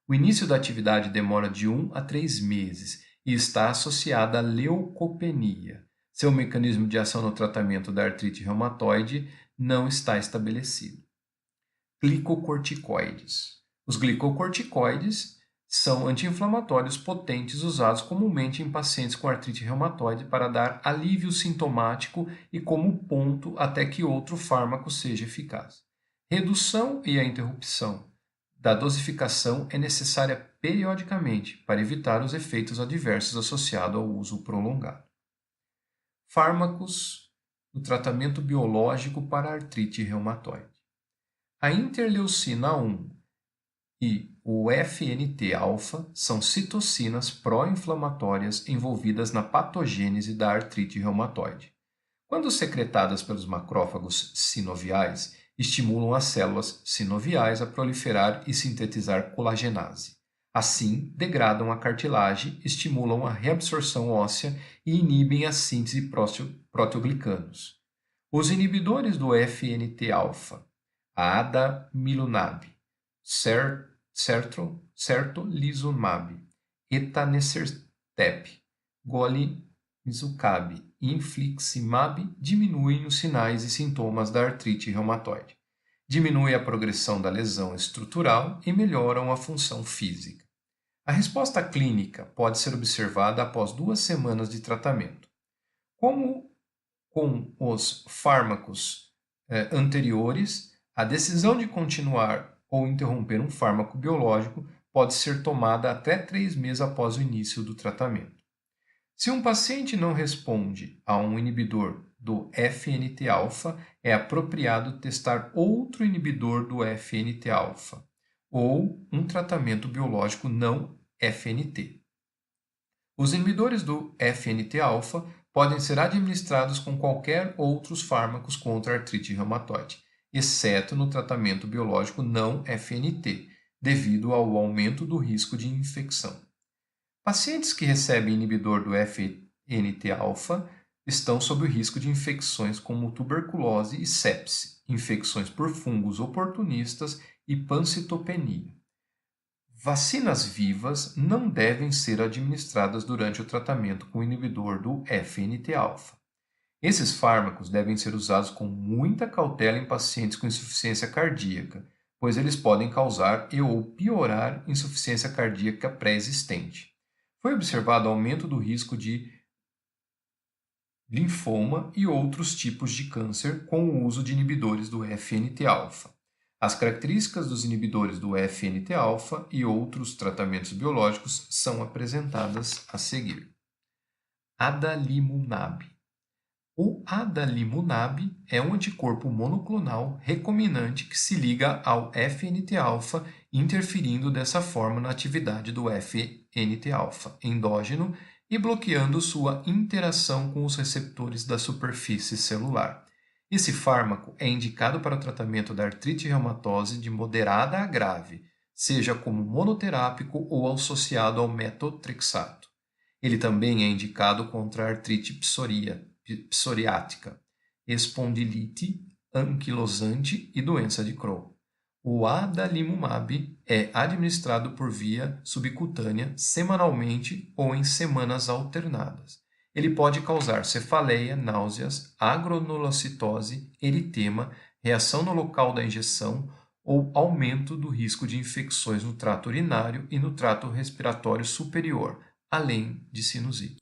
O início da atividade demora de 1 a 3 meses e está associada à leucopenia. Seu mecanismo de ação no tratamento da artrite reumatoide não está estabelecido. Glicocorticoides. Os glicocorticoides são anti-inflamatórios potentes usados comumente em pacientes com artrite reumatoide para dar alívio sintomático e como ponto até que outro fármaco seja eficaz. Redução e a interrupção da dosificação é necessária periodicamente para evitar os efeitos adversos associados ao uso prolongado. Fármacos do tratamento biológico para artrite reumatoide. A interleucina 1 e o FNT-alfa são citocinas pró-inflamatórias envolvidas na patogênese da artrite reumatoide. Quando secretadas pelos macrófagos sinoviais, estimulam as células sinoviais a proliferar e sintetizar colagenase. Assim, degradam a cartilagem, estimulam a reabsorção óssea e inibem a síntese de proteoglicanos. Os inibidores do FNT-alfa, a adalimumab, certolizumab, etanercept, golimumab e infliximab diminuem os sinais e sintomas da artrite reumatoide, diminuem a progressão da lesão estrutural e melhoram a função física. A resposta clínica pode ser observada após 2 semanas de tratamento. Como com os fármacos anteriores, a decisão de continuar ou interromper um fármaco biológico pode ser tomada até 3 meses após o início do tratamento. Se um paciente não responde a um inibidor do FNT-alfa, é apropriado testar outro inibidor do FNT-alfa ou um tratamento biológico não FNT. Os inibidores do FNT-alfa podem ser administrados com qualquer outros fármacos contra a artrite reumatoide, exceto no tratamento biológico não FNT, devido ao aumento do risco de infecção. Pacientes que recebem inibidor do FNT-alfa estão sob o risco de infecções como tuberculose e sepse, infecções por fungos oportunistas e pancitopenia. Vacinas vivas não devem ser administradas durante o tratamento com o inibidor do FNT-alfa. Esses fármacos devem ser usados com muita cautela em pacientes com insuficiência cardíaca, pois eles podem causar ou piorar insuficiência cardíaca pré-existente. Foi observado aumento do risco de linfoma e outros tipos de câncer com o uso de inibidores do FNT-alfa. As características dos inibidores do FNT-alfa e outros tratamentos biológicos são apresentadas a seguir. Adalimumab. O adalimumab é um anticorpo monoclonal recombinante que se liga ao FNT-alfa, interferindo dessa forma na atividade do FNT-alfa endógeno e bloqueando sua interação com os receptores da superfície celular. Esse fármaco é indicado para o tratamento da artrite reumatoide de moderada a grave, seja como monoterápico ou associado ao metotrexato. Ele também é indicado contra a artrite psoriática, espondilite anquilosante e doença de Crohn. O adalimumab é administrado por via subcutânea semanalmente ou em semanas alternadas. Ele pode causar cefaleia, náuseas, agronulocitose, eritema, reação no local da injeção ou aumento do risco de infecções no trato urinário e no trato respiratório superior, além de sinusite.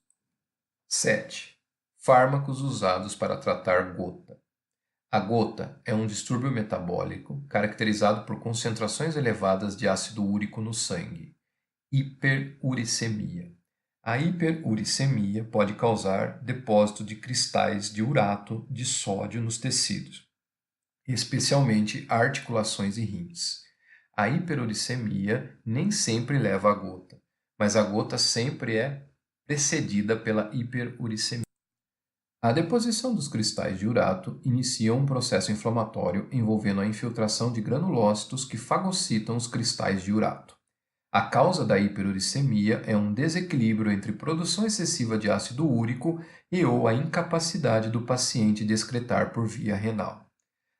7. Fármacos usados para tratar gota. A gota é um distúrbio metabólico caracterizado por concentrações elevadas de ácido úrico no sangue, hiperuricemia. A hiperuricemia pode causar depósito de cristais de urato de sódio nos tecidos, especialmente articulações e rins. A hiperuricemia nem sempre leva à gota, mas a gota sempre é precedida pela hiperuricemia. A deposição dos cristais de urato inicia um processo inflamatório envolvendo a infiltração de granulócitos que fagocitam os cristais de urato. A causa da hiperuricemia é um desequilíbrio entre produção excessiva de ácido úrico e ou a incapacidade do paciente de excretar por via renal.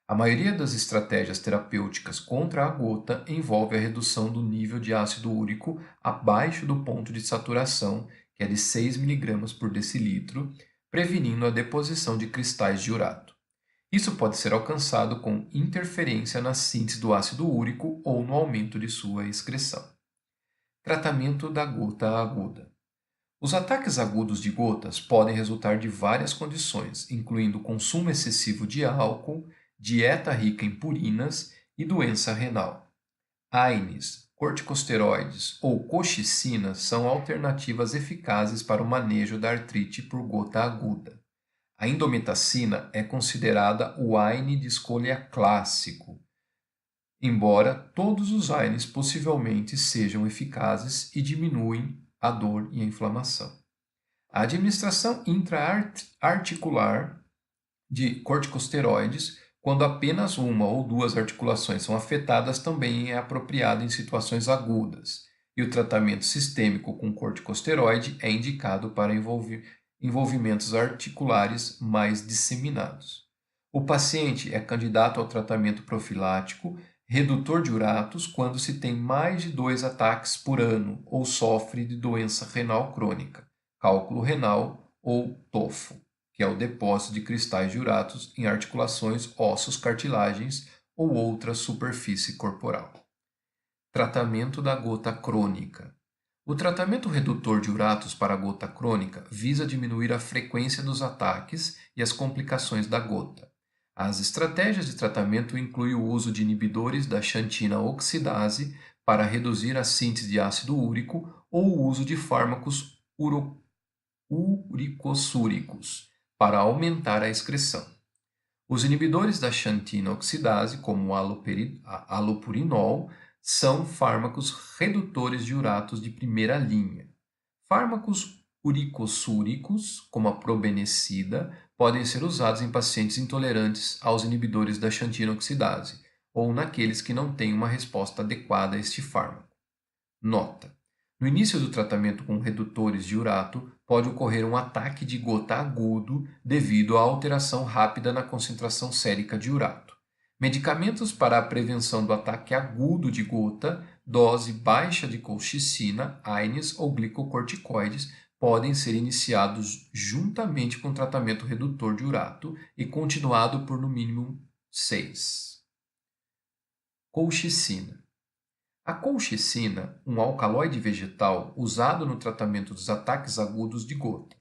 A maioria das estratégias terapêuticas contra a gota envolve a redução do nível de ácido úrico abaixo do ponto de saturação, que é de 6 mg por decilitro, prevenindo a deposição de cristais de urato. Isso pode ser alcançado com interferência na síntese do ácido úrico ou no aumento de sua excreção. Tratamento da gota aguda. Os ataques agudos de gotas podem resultar de várias condições, incluindo consumo excessivo de álcool, dieta rica em purinas e doença renal. AINES, corticosteroides ou colchicina são alternativas eficazes para o manejo da artrite por gota aguda. A indometacina é considerada o AINE de escolha clássico, embora todos os AINES possivelmente sejam eficazes e diminuem a dor e a inflamação. A administração intraarticular de corticosteroides, quando apenas uma ou duas articulações são afetadas, também é apropriada em situações agudas, e o tratamento sistêmico com corticosteroide é indicado para envolvimentos articulares mais disseminados. O paciente é candidato ao tratamento profilático redutor de uratos quando se tem mais de 2 ataques por ano ou sofre de doença renal crônica, cálculo renal ou TOFO, que é o depósito de cristais de uratos em articulações, ossos, cartilagens ou outra superfície corporal. Tratamento da gota crônica. O tratamento redutor de uratos para a gota crônica visa diminuir a frequência dos ataques e as complicações da gota. As estratégias de tratamento incluem o uso de inibidores da xantina oxidase para reduzir a síntese de ácido úrico ou o uso de fármacos uricossúricos para aumentar a excreção. Os inibidores da xantina oxidase, como o alopurinol, são fármacos redutores de uratos de primeira linha. Fármacos uricossúricos, como a probenecida, podem ser usados em pacientes intolerantes aos inibidores da xantina oxidase ou naqueles que não têm uma resposta adequada a este fármaco. Nota: no início do tratamento com redutores de urato, pode ocorrer um ataque de gota agudo devido à alteração rápida na concentração sérica de urato. Medicamentos para a prevenção do ataque agudo de gota, dose baixa de colchicina, AINES ou glicocorticoides podem ser iniciados juntamente com tratamento redutor de urato e continuado por no mínimo 6. Colchicina. A colchicina, um alcaloide vegetal usado no tratamento dos ataques agudos de gota.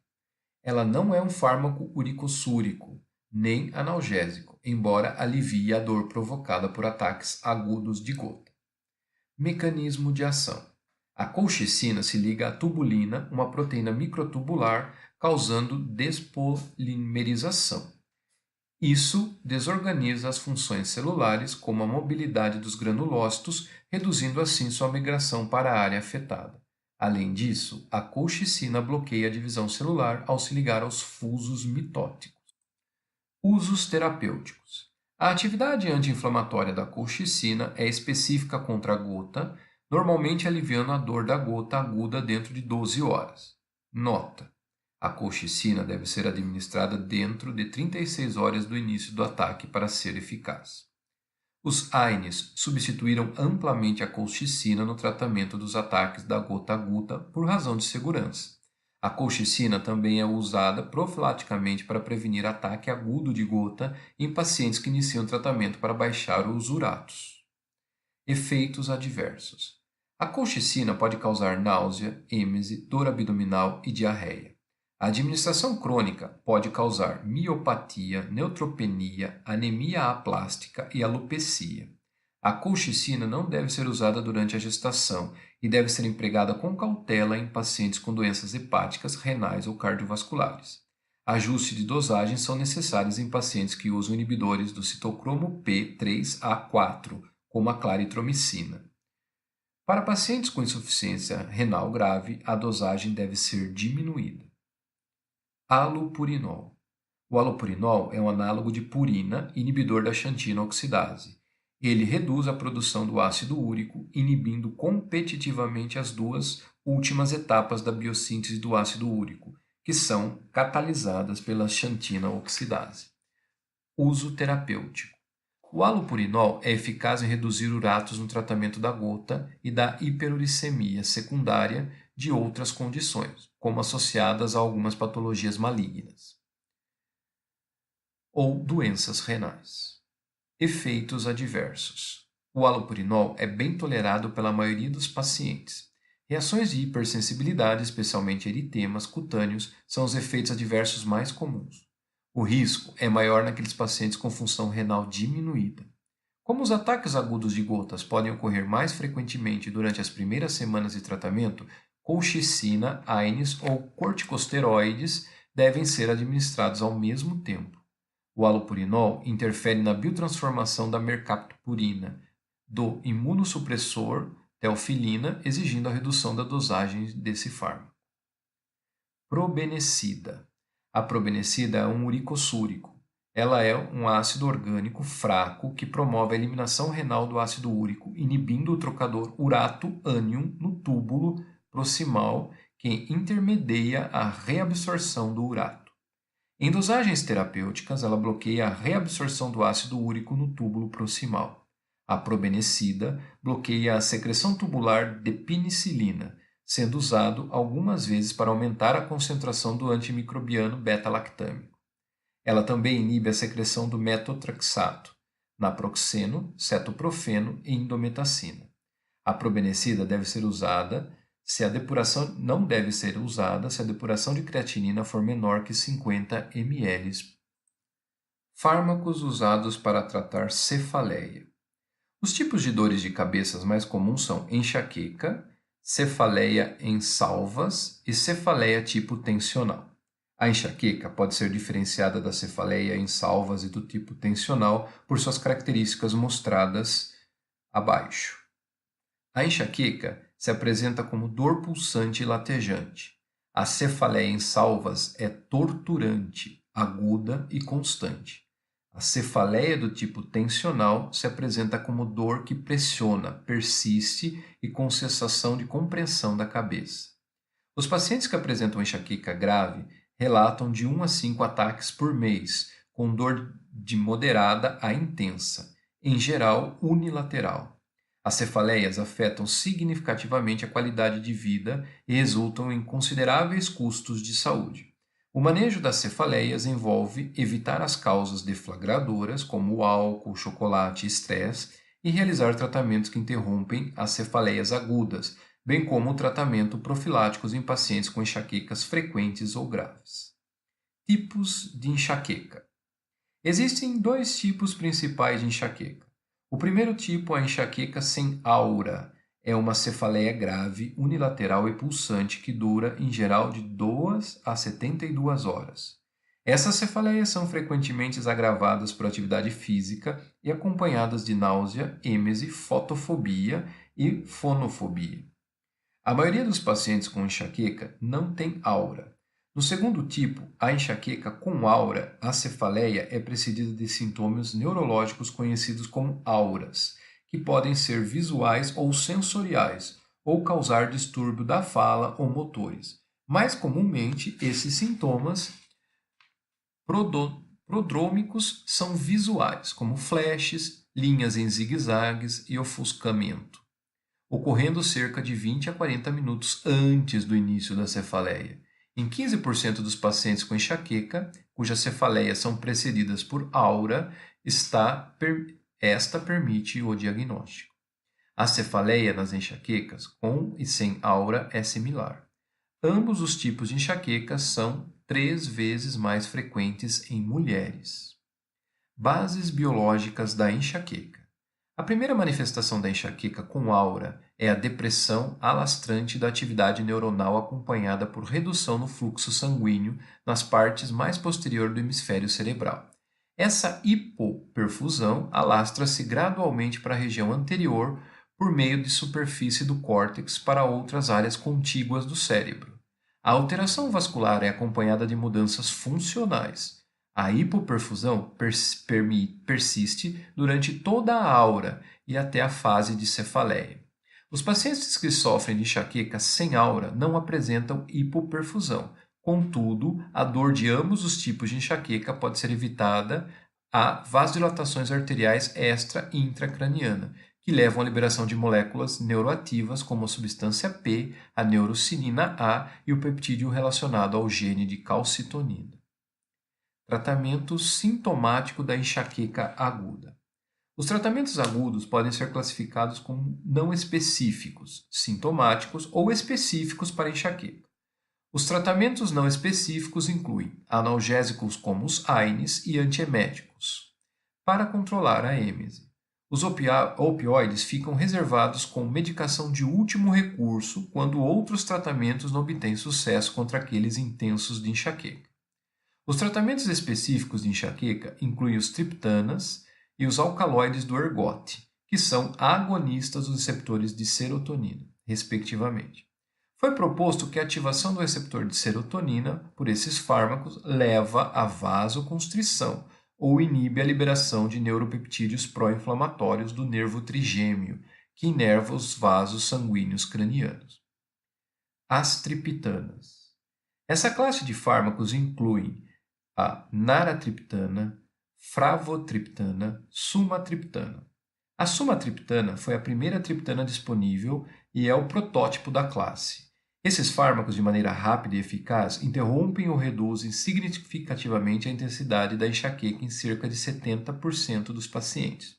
Ela não é um fármaco uricossúrico, nem analgésico, embora alivie a dor provocada por ataques agudos de gota. Mecanismo de ação. A colchicina se liga à tubulina, uma proteína microtubular, causando despolimerização. Isso desorganiza as funções celulares, como a mobilidade dos granulócitos, reduzindo assim sua migração para a área afetada. Além disso, a colchicina bloqueia a divisão celular ao se ligar aos fusos mitóticos. Usos terapêuticos. A atividade anti-inflamatória da colchicina é específica contra a gota, normalmente aliviando a dor da gota aguda dentro de 12 horas. Nota: a colchicina deve ser administrada dentro de 36 horas do início do ataque para ser eficaz. Os AINES substituíram amplamente a colchicina no tratamento dos ataques da gota aguda por razão de segurança. A colchicina também é usada profilaticamente para prevenir ataque agudo de gota em pacientes que iniciam tratamento para baixar os uratos. Efeitos adversos. A colchicina pode causar náusea, êmese, dor abdominal e diarreia. A administração crônica pode causar miopatia, neutropenia, anemia aplástica e alopecia. A colchicina não deve ser usada durante a gestação e deve ser empregada com cautela em pacientes com doenças hepáticas, renais ou cardiovasculares. Ajustes de dosagem são necessários em pacientes que usam inibidores do citocromo P3A4, como a claritromicina. Para pacientes com insuficiência renal grave, a dosagem deve ser diminuída. Allopurinol. O allopurinol é um análogo de purina, inibidor da xantina oxidase. Ele reduz a produção do ácido úrico, inibindo competitivamente as duas últimas etapas da biossíntese do ácido úrico, que são catalisadas pela xantina oxidase. Uso terapêutico. O allopurinol é eficaz em reduzir uratos no tratamento da gota e da hiperuricemia secundária de outras condições, como associadas a algumas patologias malignas ou doenças renais. Efeitos adversos. O allopurinol é bem tolerado pela maioria dos pacientes. Reações de hipersensibilidade, especialmente eritemas cutâneos, são os efeitos adversos mais comuns. O risco é maior naqueles pacientes com função renal diminuída. Como os ataques agudos de gotas podem ocorrer mais frequentemente durante as primeiras semanas de tratamento, colchicina, AINES ou corticosteroides devem ser administrados ao mesmo tempo. O allopurinol interfere na biotransformação da mercaptopurina, do imunossupressor teofilina, exigindo a redução da dosagem desse fármaco. Probenecida. A probenecida é um uricossúrico. Ela é um ácido orgânico fraco que promove a eliminação renal do ácido úrico, inibindo o trocador urato-ânion no túbulo proximal, que intermedia a reabsorção do urato. Em dosagens terapêuticas, ela bloqueia a reabsorção do ácido úrico no túbulo proximal. A probenecida bloqueia a secreção tubular de penicilina, sendo usado algumas vezes para aumentar a concentração do antimicrobiano beta-lactâmico. Ela também inibe a secreção do metotrexato, naproxeno, cetoprofeno e indometacina. A probenecida deve ser usada não deve ser usada se a depuração de creatinina for menor que 50 ml. Fármacos usados para tratar cefaleia. Os tipos de dores de cabeça mais comuns são enxaqueca, cefaleia em salvas e cefaleia tipo tensional. A enxaqueca pode ser diferenciada da cefaleia em salvas e do tipo tensional por suas características mostradas abaixo. A enxaqueca se apresenta como dor pulsante e latejante. A cefaleia em salvas é torturante, aguda e constante. A cefaleia do tipo tensional se apresenta como dor que pressiona, persiste e com sensação de compressão da cabeça. Os pacientes que apresentam enxaqueca grave relatam de 1 a 5 ataques por mês, com dor de moderada a intensa, em geral unilateral. As cefaleias afetam significativamente a qualidade de vida e resultam em consideráveis custos de saúde. O manejo das cefaleias envolve evitar as causas deflagradoras, como o álcool, chocolate e estresse, e realizar tratamentos que interrompem as cefaleias agudas, bem como tratamento profiláticos em pacientes com enxaquecas frequentes ou graves. Tipos de enxaqueca. Existem 2 tipos principais de enxaqueca. O primeiro tipo é a enxaqueca sem aura. É uma cefaleia grave, unilateral e pulsante que dura, em geral, de 2 a 72 horas. Essas cefaleias são frequentemente agravadas por atividade física e acompanhadas de náusea, êmese, fotofobia e fonofobia. A maioria dos pacientes com enxaqueca não tem aura. No segundo tipo, a enxaqueca com aura, a cefaleia é precedida de sintomas neurológicos conhecidos como auras, que podem ser visuais ou sensoriais, ou causar distúrbio da fala ou motores. Mais comumente, esses sintomas prodrômicos são visuais, como flashes, linhas em zigue-zagues e ofuscamento, ocorrendo cerca de 20 a 40 minutos antes do início da cefaleia. Em 15% dos pacientes com enxaqueca, cujas cefaleias são precedidas por aura, esta permite o diagnóstico. A cefaleia nas enxaquecas, com e sem aura, é similar. Ambos os tipos de enxaqueca são 3 vezes mais frequentes em mulheres. Bases biológicas da enxaqueca. A primeira manifestação da enxaqueca com aura é a depressão alastrante da atividade neuronal acompanhada por redução no fluxo sanguíneo nas partes mais posterior do hemisfério cerebral. Essa hipoperfusão alastra-se gradualmente para a região anterior por meio de superfície do córtex para outras áreas contíguas do cérebro. A alteração vascular é acompanhada de mudanças funcionais. A hipoperfusão persiste durante toda a aura e até a fase de cefaleia. Os pacientes que sofrem de enxaqueca sem aura não apresentam hipoperfusão. Contudo, a dor de ambos os tipos de enxaqueca pode ser evitada a vasodilatações arteriais extra e intracraniana, que levam à liberação de moléculas neuroativas como a substância P, a neurocinina A e o peptídeo relacionado ao gene de calcitonina. Tratamento sintomático da enxaqueca aguda. Os tratamentos agudos podem ser classificados como não específicos, sintomáticos ou específicos para enxaqueca. Os tratamentos não específicos incluem analgésicos como os AINES e antieméticos, para controlar a êmese. Os opioides ficam reservados como medicação de último recurso quando outros tratamentos não obtêm sucesso contra aqueles intensos de enxaqueca. Os tratamentos específicos de enxaqueca incluem os triptanas e os alcaloides do ergote, que são agonistas dos receptores de serotonina, respectivamente. Foi proposto que a ativação do receptor de serotonina por esses fármacos leva à vasoconstrição ou inibe a liberação de neuropeptídeos pró-inflamatórios do nervo trigêmeo, que inerva os vasos sanguíneos cranianos. As triptanas. Essa classe de fármacos inclui a naratriptana, fravotriptana, sumatriptana. A sumatriptana foi a primeira triptana disponível e é o protótipo da classe. Esses fármacos, de maneira rápida e eficaz, interrompem ou reduzem significativamente a intensidade da enxaqueca em cerca de 70% dos pacientes.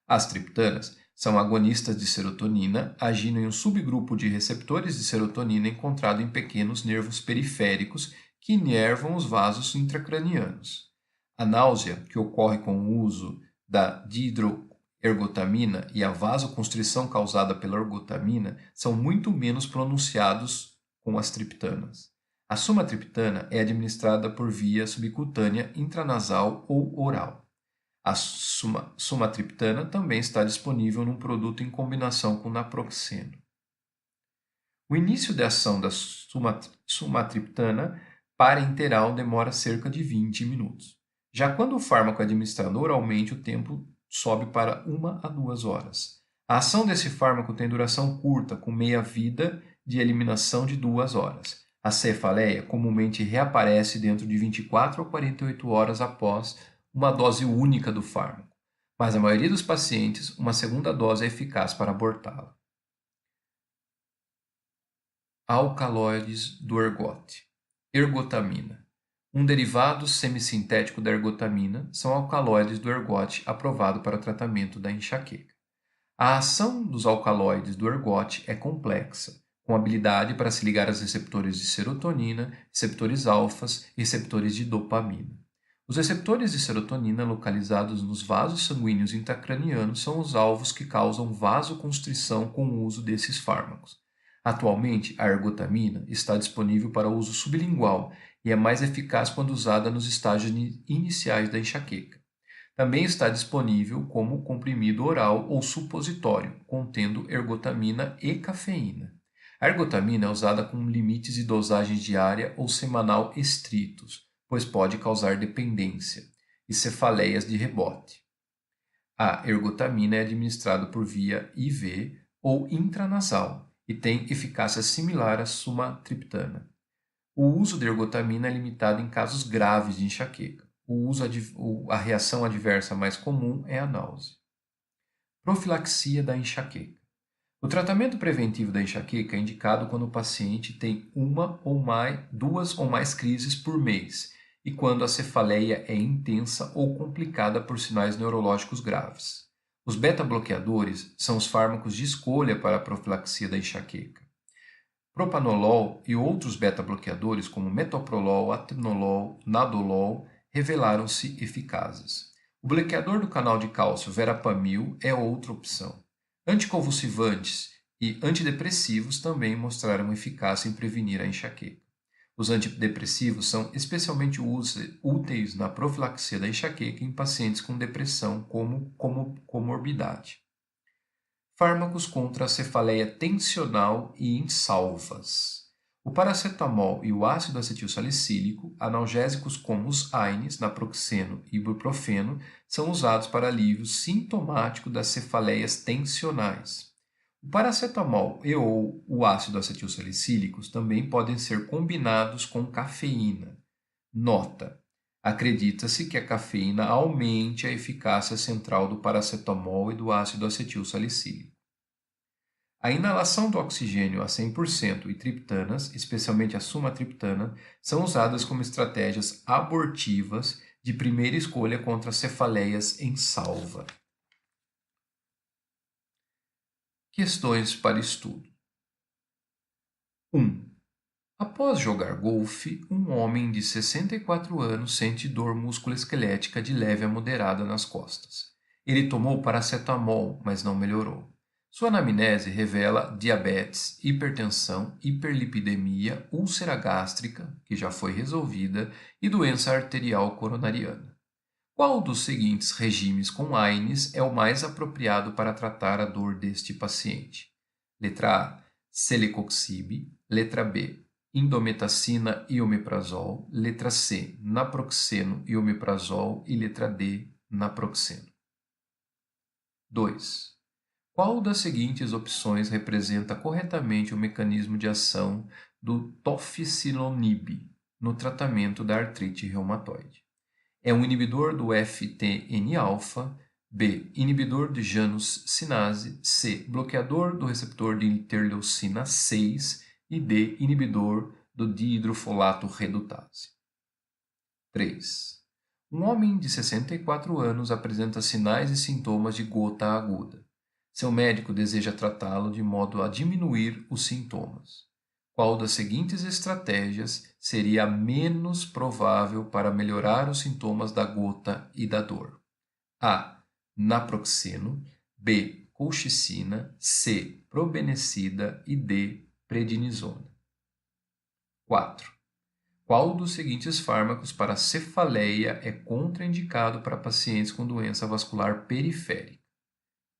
As triptanas são agonistas de serotonina, agindo em um subgrupo de receptores de serotonina encontrado em pequenos nervos periféricos que inervam os vasos intracranianos. A náusea, que ocorre com o uso da dihidroergotamina, e a vasoconstrição causada pela ergotamina são muito menos pronunciados com as triptanas. A sumatriptana é administrada por via subcutânea, intranasal ou oral. A sumatriptana também está disponível num produto em combinação com naproxeno. O início de ação da sumatriptana parenteral demora cerca de 20 minutos. Já quando o fármaco é administrado oralmente, o tempo sobe para 1 a 2 horas. A ação desse fármaco tem duração curta, com meia-vida de eliminação de 2 horas. A cefaleia comumente reaparece dentro de 24 a 48 horas após uma dose única do fármaco, mas a maioria dos pacientes, uma segunda dose é eficaz para abortá-la. Alcaloides do ergote. Ergotamina. Um derivado semissintético da ergotamina são alcaloides do ergote aprovado para o tratamento da enxaqueca. A ação dos alcaloides do ergote é complexa, com habilidade para se ligar aos receptores de serotonina, receptores alfas e receptores de dopamina. Os receptores de serotonina localizados nos vasos sanguíneos intracranianos são os alvos que causam vasoconstrição com o uso desses fármacos. Atualmente, a ergotamina está disponível para uso sublingual e é mais eficaz quando usada nos estágios iniciais da enxaqueca. Também está disponível como comprimido oral ou supositório, contendo ergotamina e cafeína. A ergotamina é usada com limites de dosagem diária ou semanal estritos, pois pode causar dependência e cefaleias de rebote. A ergotamina é administrada por via IV ou intranasal e tem eficácia similar à sumatriptana. O uso de ergotamina é limitado em casos graves de enxaqueca. A reação adversa mais comum é a náusea. Profilaxia da enxaqueca. O tratamento preventivo da enxaqueca é indicado quando o paciente tem duas ou mais crises por mês e quando a cefaleia é intensa ou complicada por sinais neurológicos graves. Os beta-bloqueadores são os fármacos de escolha para a profilaxia da enxaqueca. Propanolol e outros beta-bloqueadores, como metoprolol, atenolol, nadolol, revelaram-se eficazes. O bloqueador do canal de cálcio verapamil é outra opção. Anticonvulsivantes e antidepressivos também mostraram eficácia em prevenir a enxaqueca. Os antidepressivos são especialmente úteis na profilaxia da enxaqueca em pacientes com depressão como comorbidade. Fármacos contra a cefaleia tensional e insalvas. O paracetamol e o ácido acetilsalicílico, analgésicos como os AINES, naproxeno e ibuprofeno, são usados para alívio sintomático das cefaleias tensionais. O paracetamol e ou o ácido acetilsalicílicos também podem ser combinados com cafeína. Nota: acredita-se que a cafeína aumente a eficácia central do paracetamol e do ácido acetilsalicílico. A inalação do oxigênio a 100% e triptanas, especialmente a sumatriptana, são usadas como estratégias abortivas de primeira escolha contra cefaleias em salva. Questões para estudo. 1. Após jogar golfe, um homem de 64 anos sente dor musculoesquelética de leve a moderada nas costas. Ele tomou paracetamol, mas não melhorou. Sua anamnese revela diabetes, hipertensão, hiperlipidemia, úlcera gástrica, que já foi resolvida, e doença arterial coronariana. Qual dos seguintes regimes com AINES é o mais apropriado para tratar a dor deste paciente? Letra A, celecoxib. Letra B, indometacina e omeprazol. Letra C, naproxeno e omeprazol. E letra D, naproxeno. 2. Qual das seguintes opções representa corretamente o mecanismo de ação do tofacitinib no tratamento da artrite reumatoide? É um inibidor do FTN-alfa, B, inibidor de Janus sinase, C, bloqueador do receptor de interleucina 6 e D, inibidor do dihidrofolato redutase. 3. Um homem de 64 anos apresenta sinais e sintomas de gota aguda. Seu médico deseja tratá-lo de modo a diminuir os sintomas. Qual das seguintes estratégias seria menos provável para melhorar os sintomas da gota e da dor? A, naproxeno. B, colchicina. C, probenecida. E D, prednisona. 4. Qual dos seguintes fármacos para cefaleia é contraindicado para pacientes com doença vascular periférica?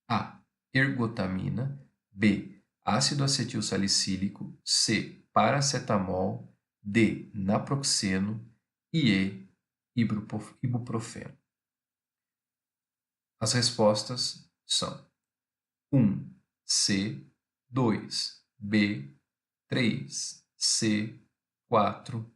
A, ergotamina. B, ácido acetilsalicílico. C, paracetamol. D, naproxeno. E, ibuprofeno. As respostas são 1, C, 2, B, 3, C, 4,